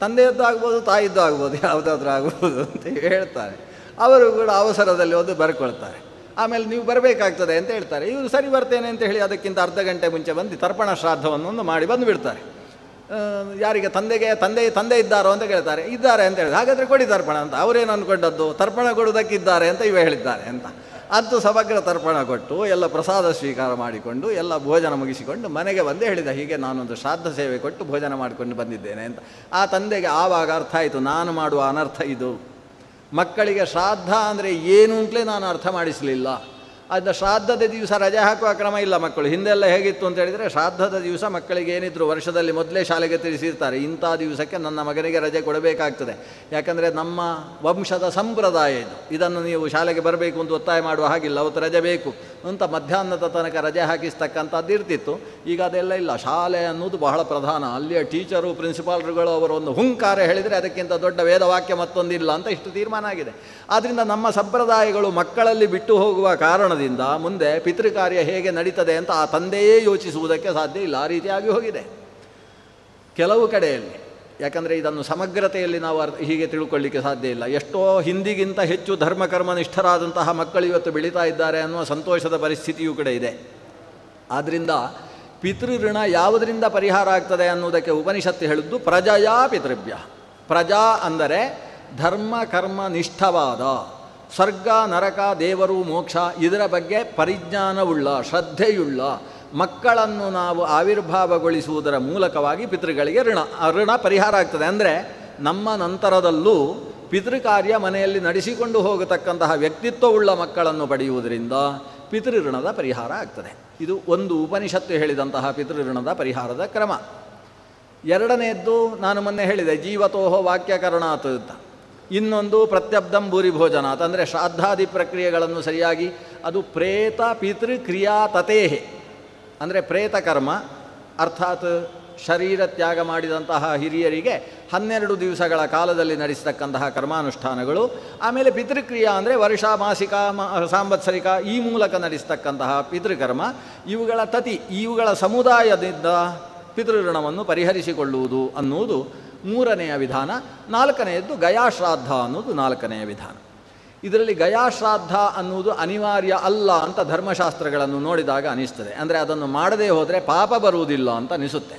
ತಂದೆಯದ್ದು ಆಗ್ಬೋದು, ತಾಯಿದ್ದು ಆಗ್ಬೋದು, ಯಾವುದಾದ್ರೂ ಆಗ್ಬೋದು ಅಂತ ಹೇಳ್ತಾರೆ. ಅವರು ಕೂಡ ಅವಸರದಲ್ಲಿ ಒಂದು ಬರ್ಕೊಳ್ತಾರೆ. ಆಮೇಲೆ ನೀವು ಬರಬೇಕಾಗ್ತದೆ ಅಂತ ಹೇಳ್ತಾರೆ. ಇವರು ಸರಿ ಬರ್ತೇನೆ ಅಂತ ಹೇಳಿ ಅದಕ್ಕಿಂತ ಅರ್ಧ ಗಂಟೆ ಮುಂಚೆ ಬಂದು ತರ್ಪಣ ಶ್ರಾದ್ದವನ್ನು ಮಾಡಿ ಬಂದುಬಿಡ್ತಾರೆ. ಯಾರಿಗೆ ತಂದೆ ಇದ್ದಾರೋ ಅಂತ ಕೇಳ್ತಾರೆ. ಇದ್ದಾರೆ ಅಂತ ಹೇಳಿದ್ರೆ, ಹಾಗಾದರೆ ಕೊಡಿ ತರ್ಪಣ ಅಂತ. ಅವರೇನು ಅಂದ್ಕೊಂಡದ್ದು, ತರ್ಪಣ ಕೊಡುವುದಕ್ಕಿದ್ದಾರೆ ಅಂತ ಇವೆ ಹೇಳಿದ್ದಾರೆ ಅಂತ. ಅಂತೂ ಸಮಗ್ರ ತರ್ಪಣ ಕೊಟ್ಟು ಎಲ್ಲ ಪ್ರಸಾದ ಸ್ವೀಕಾರ ಮಾಡಿಕೊಂಡು ಎಲ್ಲ ಭೋಜನ ಮುಗಿಸಿಕೊಂಡು ಮನೆಗೆ ಬಂದೇ ಹೇಳಿದ, ಹೀಗೆ ನಾನೊಂದು ಶ್ರಾದ್ದ ಸೇವೆ ಕೊಟ್ಟು ಭೋಜನ ಮಾಡಿಕೊಂಡು ಬಂದಿದ್ದೇನೆ ಅಂತ. ಆ ತಂದೆಗೆ ಆವಾಗ ಅರ್ಥ ಆಯಿತು, ನಾನು ಮಾಡುವ ಅನರ್ಥ ಇದು. ಮಕ್ಕಳಿಗೆ ಶ್ರಾದ್ದ ಅಂದರೆ ಏನು ಅಂತಲೇ ನಾನು ಅರ್ಥ ಮಾಡಿಸಲಿಲ್ಲ. ಅದನ್ನ ಶ್ರಾದ್ದದ ದಿವಸ ರಜೆ ಹಾಕುವ ಕ್ರಮ ಇಲ್ಲ ಮಕ್ಕಳು. ಹಿಂದೆಲ್ಲ ಹೇಗಿತ್ತು ಅಂತ ಹೇಳಿದರೆ, ಶ್ರಾದ್ದದ ದಿವಸ ಮಕ್ಕಳಿಗೆ ಏನಿದ್ರು ವರ್ಷದಲ್ಲಿ ಮೊದಲೇ ಶಾಲೆಗೆ ತಿಳಿಸಿರ್ತಾರೆ, ಇಂಥ ದಿವಸಕ್ಕೆ ನನ್ನ ಮಗನಿಗೆ ರಜೆ ಕೊಡಬೇಕಾಗ್ತದೆ, ಯಾಕಂದರೆ ನಮ್ಮ ವಂಶದ ಸಂಪ್ರದಾಯ ಇದು, ಇದನ್ನು ನೀವು ಶಾಲೆಗೆ ಬರಬೇಕು ಅಂತ ಒತ್ತಾಯ ಮಾಡುವ ಹಾಗಿಲ್ಲ, ಅವತ್ತು ರಜೆ ಬೇಕು ಅಂತ ಮಧ್ಯಾಹ್ನದ ತನಕ ರಜೆ ಹಾಕಿಸ್ತಕ್ಕಂಥದ್ದು ಇರ್ತಿತ್ತು. ಈಗ ಅದೆಲ್ಲ ಇಲ್ಲ. ಶಾಲೆ ಅನ್ನೋದು ಬಹಳ ಪ್ರಧಾನ. ಅಲ್ಲಿಯ ಟೀಚರು, ಪ್ರಿನ್ಸಿಪಾಲ್ರುಗಳು ಅವರೊಂದು ಹುಂಕಾರ ಹೇಳಿದರೆ ಅದಕ್ಕಿಂತ ದೊಡ್ಡ ವೇದವಾಕ್ಯ ಮತ್ತೊಂದಿಲ್ಲ ಅಂತ ಇಷ್ಟು ತೀರ್ಮಾನ ಆಗಿದೆ. ಆದ್ದರಿಂದ ನಮ್ಮ ಸಂಪ್ರದಾಯಗಳು ಮಕ್ಕಳಲ್ಲಿ ಬಿಟ್ಟು ಹೋಗುವ ಕಾರಣದಿಂದ ಮುಂದೆ ಪಿತೃಕಾರ್ಯ ಹೇಗೆ ನಡೀತದೆ ಅಂತ ಆ ತಂದೆಯೇ ಯೋಚಿಸುವುದಕ್ಕೆ ಸಾಧ್ಯ ಇಲ್ಲ. ಆ ರೀತಿಯಾಗಿ ಹೋಗಿದೆ ಕೆಲವು ಕಡೆಯಲ್ಲಿ. ಯಾಕಂದರೆ ಇದನ್ನು ಸಮಗ್ರತೆಯಲ್ಲಿ ನಾವು ಹೀಗೆ ತಿಳ್ಕೊಳ್ಳಿಕ್ಕೆ ಸಾಧ್ಯ ಇಲ್ಲ. ಎಷ್ಟೋ ಹಿಂದಿಗಿಂತ ಹೆಚ್ಚು ಧರ್ಮಕರ್ಮನಿಷ್ಠರಾದಂತಹ ಮಕ್ಕಳು ಇವತ್ತು ಬೆಳೀತಾ ಇದ್ದಾರೆ ಅನ್ನುವ ಸಂತೋಷದ ಪರಿಸ್ಥಿತಿಯೂ ಕೂಡ ಇದೆ. ಆದ್ದರಿಂದ ಪಿತೃಋಣ ಯಾವುದರಿಂದ ಪರಿಹಾರ ಆಗ್ತದೆ ಅನ್ನುವುದಕ್ಕೆ ಉಪನಿಷತ್ತು ಹೇಳಿದ್ದು ಪ್ರಜಯಾ ಪಿತೃಭ್ಯ. ಪ್ರಜಾ ಅಂದರೆ ಧರ್ಮ ಕರ್ಮ ನಿಷ್ಠವಾದ, ಸ್ವರ್ಗ ನರಕ ದೇವರು ಮೋಕ್ಷ ಇದರ ಬಗ್ಗೆ ಪರಿಜ್ಞಾನವುಳ್ಳ, ಶ್ರದ್ಧೆಯುಳ್ಳ ಮಕ್ಕಳನ್ನು ನಾವು ಆವಿರ್ಭಾವಗೊಳಿಸುವುದರ ಮೂಲಕವಾಗಿ ಪಿತೃಗಳಿಗೆ ಋಣ ಪರಿಹಾರ ಆಗ್ತದೆ. ಅಂದರೆ ನಮ್ಮ ನಂತರದಲ್ಲೂ ಪಿತೃಕಾರ್ಯ ಮನೆಯಲ್ಲಿ ನಡೆಸಿಕೊಂಡು ಹೋಗತಕ್ಕಂತಹ ವ್ಯಕ್ತಿತ್ವವುಳ್ಳ ಮಕ್ಕಳನ್ನು ಪಡೆಯುವುದರಿಂದ ಪಿತೃಋಣದ ಪರಿಹಾರ ಆಗ್ತದೆ. ಇದು ಒಂದು ಉಪನಿಷತ್ತು ಹೇಳಿದಂತಹ ಪಿತೃಋಣದ ಪರಿಹಾರದ ಕ್ರಮ. ಎರಡನೆಯದ್ದು ನಾನು ಮೊನ್ನೆ ಹೇಳಿದೆ, ಜೀವತೋಹೋ ವಾಕ್ಯಕರಣಾತ್ ಅಂತ. ಇನ್ನೊಂದು ಪ್ರತ್ಯಬ್ಧಂ ಭೂರಿ ಭೋಜನಾತ್, ಅಂದರೆ ಶ್ರಾದ್ದಾದಿ ಪ್ರಕ್ರಿಯೆಗಳನ್ನು ಸರಿಯಾಗಿ ಅದು ಪ್ರೇತ ಪಿತೃಕ್ರಿಯಾ ತತೇಹೆ, ಅಂದರೆ ಪ್ರೇತಕರ್ಮ ಅರ್ಥಾತ್ ಶರೀರ ತ್ಯಾಗ ಮಾಡಿದಂತಹ ಹಿರಿಯರಿಗೆ 12 ದಿವಸಗಳ ಕಾಲದಲ್ಲಿ ನಡೆಸತಕ್ಕಂತಹ ಕರ್ಮಾನುಷ್ಠಾನಗಳು. ಆಮೇಲೆ ಪಿತೃಕ್ರಿಯಾ ಅಂದರೆ ವರ್ಷ, ಮಾಸಿಕ, ಸಾಂವತ್ಸರಿಕ ಈ ಮೂಲಕ ನಡೆಸತಕ್ಕಂತಹ ಪಿತೃಕರ್ಮ. ಇವುಗಳ ಇವುಗಳ ಸಮುದಾಯದಿಂದ ಪಿತೃಋಣವನ್ನು ಪರಿಹರಿಸಿಕೊಳ್ಳುವುದು ಅನ್ನುವುದು 3ನೆಯ ವಿಧಾನ. 4ನೆಯದ್ದು ಗಯಾಶ್ರಾದ್ದ ಅನ್ನೋದು 4ನೆಯ ವಿಧಾನ. ಇದರಲ್ಲಿ ಗಯಾಶ್ರಾದ್ದ ಅನ್ನುವುದು ಅನಿವಾರ್ಯ ಅಲ್ಲ ಅಂತ ಧರ್ಮಶಾಸ್ತ್ರಗಳನ್ನು ನೋಡಿದಾಗ ಅನಿಸ್ತದೆ. ಅಂದರೆ ಅದನ್ನು ಮಾಡದೇ ಹೋದರೆ ಪಾಪ ಬರುವುದಿಲ್ಲ ಅಂತ ಅನಿಸುತ್ತೆ.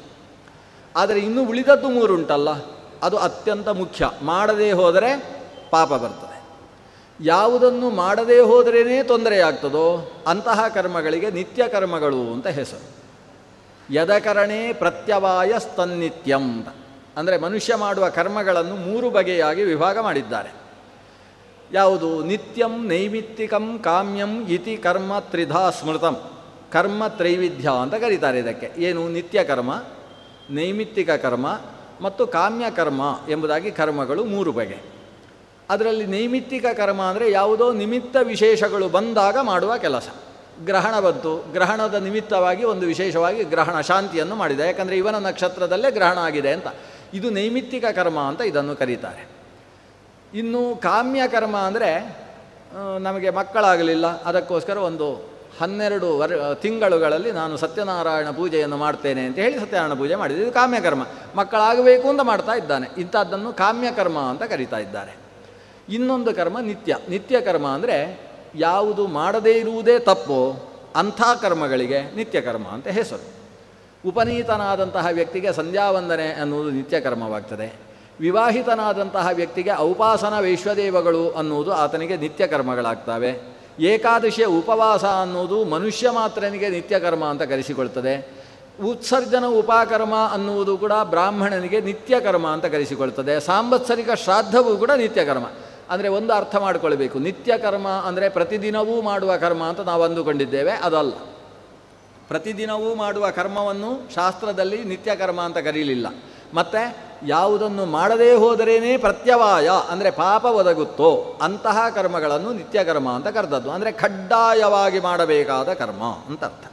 ಆದರೆ ಇನ್ನು ಉಳಿದದ್ದು 3 ಉಂಟಲ್ಲ, ಅದು ಅತ್ಯಂತ ಮುಖ್ಯ. ಮಾಡದೇ ಹೋದರೆ ಪಾಪ ಬರ್ತದೆ. ಯಾವುದನ್ನು ಮಾಡದೇ ಹೋದರೇ ತೊಂದರೆಯಾಗ್ತದೋ ಅಂತಹ ಕರ್ಮಗಳಿಗೆ ನಿತ್ಯ ಕರ್ಮಗಳು ಅಂತ ಹೆಸರು. ಯದಕರಣೇ ಪ್ರತ್ಯವಾಯ ಸ್ತನ್ನಿತ್ಯಂ ಅಂತ. ಅಂದರೆ ಮನುಷ್ಯ ಮಾಡುವ ಕರ್ಮಗಳನ್ನು 3 ಬಗೆಯಾಗಿ ವಿಭಾಗ ಮಾಡಿದ್ದಾರೆ. ಯಾವುದು? ನಿತ್ಯಂ, ನೈಮಿತ್ತಿಕಂ, ಕಾಮ್ಯಂ ಇತಿ ಕರ್ಮ ತ್ರಿಧಾ ಸ್ಮೃತಂ. ಕರ್ಮ ತ್ರೈವಿಧ್ಯ ಅಂತ ಕರೀತಾರೆ ಇದಕ್ಕೆ. ಏನು? ನಿತ್ಯ ಕರ್ಮ, ನೈಮಿತ್ತಿಕ ಕರ್ಮ ಮತ್ತು ಕಾಮ್ಯ ಕರ್ಮ ಎಂಬುದಾಗಿ ಕರ್ಮಗಳು 3 ಬಗೆ. ಅದರಲ್ಲಿ ನೈಮಿತ್ತಿಕ ಕರ್ಮ ಅಂದರೆ ಯಾವುದೋ ನಿಮಿತ್ತ ವಿಶೇಷಗಳು ಬಂದಾಗ ಮಾಡುವ ಕೆಲಸ. ಗ್ರಹಣ ಬಂತು, ಗ್ರಹಣದ ನಿಮಿತ್ತವಾಗಿ ಒಂದು ವಿಶೇಷವಾಗಿ ಗ್ರಹಣ ಶಾಂತಿಯನ್ನು ಮಾಡಿದೆ, ಯಾಕಂದರೆ ಇವನ ನಕ್ಷತ್ರದಲ್ಲೇ ಗ್ರಹಣ ಆಗಿದೆ ಅಂತ. ಇದು ನೈಮಿತ್ತಿಕ ಕರ್ಮ ಅಂತ ಇದನ್ನು ಕರೀತಾರೆ. ಇನ್ನು ಕಾಮ್ಯ ಕರ್ಮ ಅಂದರೆ ನಮಗೆ ಮಕ್ಕಳಾಗಲಿಲ್ಲ, ಅದಕ್ಕೋಸ್ಕರ ಒಂದು 12 ತಿಂಗಳುಗಳಲ್ಲಿ ನಾನು ಸತ್ಯನಾರಾಯಣ ಪೂಜೆಯನ್ನು ಮಾಡ್ತೇನೆ ಅಂತ ಹೇಳಿ ಸತ್ಯನಾರಾಯಣ ಪೂಜೆ ಮಾಡಿದೆ. ಇದು ಕಾಮ್ಯಕರ್ಮ. ಮಕ್ಕಳಾಗಬೇಕು ಅಂತ ಮಾಡ್ತಾ ಇದ್ದಾನೆ, ಇಂಥದ್ದನ್ನು ಕಾಮ್ಯಕರ್ಮ ಅಂತ ಕರೀತಾ ಇದ್ದಾರೆ. ಇನ್ನೊಂದು ಕರ್ಮ ನಿತ್ಯ ಕರ್ಮ ಅಂದರೆ ಯಾವುದು ಮಾಡದೇ ಇರುವುದೇ ತಪ್ಪೋ ಅಂಥ ಕರ್ಮಗಳಿಗೆ ನಿತ್ಯ ಕರ್ಮ ಅಂತ ಹೆಸರು. ಉಪನೀತನಾದಂತಹ ವ್ಯಕ್ತಿಗೆ ಸಂಧ್ಯಾವಂದನೆ ಅನ್ನುವುದು ನಿತ್ಯ ಕರ್ಮವಾಗ್ತದೆ. ವಿವಾಹಿತನಾದಂತಹ ವ್ಯಕ್ತಿಗೆ ಔಪಾಸನ ವೈಶ್ವದೇವಗಳು ಅನ್ನುವುದು ಆತನಿಗೆ ನಿತ್ಯ ಕರ್ಮಗಳಾಗ್ತವೆ. ಏಕಾದಶಿಯ ಉಪವಾಸ ಅನ್ನುವುದು ಮನುಷ್ಯ ಮಾತ್ರನಿಗೆ ನಿತ್ಯ ಕರ್ಮ ಅಂತ ಕರೆಸಿಕೊಳ್ತದೆ. ಉತ್ಸರ್ಜನ ಉಪಕರ್ಮ ಅನ್ನುವುದು ಕೂಡ ಬ್ರಾಹ್ಮಣನಿಗೆ ನಿತ್ಯ ಕರ್ಮ ಅಂತ ಕರೆಸಿಕೊಳ್ತದೆ. ಸಾಂವತ್ಸರಿಕ ಶ್ರಾದ್ದವೂ ಕೂಡ ನಿತ್ಯ ಕರ್ಮ. ಅಂದರೆ ಒಂದು ಅರ್ಥ ಮಾಡಿಕೊಳ್ಬೇಕು, ನಿತ್ಯ ಕರ್ಮ ಅಂದರೆ ಪ್ರತಿದಿನವೂ ಮಾಡುವ ಕರ್ಮ ಅಂತ ನಾವು ಅಂದುಕೊಂಡಿದ್ದೇವೆ, ಅದಲ್ಲ. ಪ್ರತಿದಿನವೂ ಮಾಡುವ ಕರ್ಮವನ್ನು ಶಾಸ್ತ್ರದಲ್ಲಿ ನಿತ್ಯ ಕರ್ಮ ಅಂತ ಕರೀಲಿಲ್ಲ. ಮತ್ತು ಯಾವುದನ್ನು ಮಾಡದೇ ಹೋದರೇನೇ ಪ್ರತ್ಯವಾಯ ಅಂದರೆ ಪಾಪ ಒದಗುತ್ತೋ ಅಂತಹ ಕರ್ಮಗಳನ್ನು ನಿತ್ಯ ಕರ್ಮ ಅಂತ ಕರೆದದ್ದು. ಅಂದರೆ ಕಡ್ಡಾಯವಾಗಿ ಮಾಡಬೇಕಾದ ಕರ್ಮ ಅಂತ ಅರ್ಥ.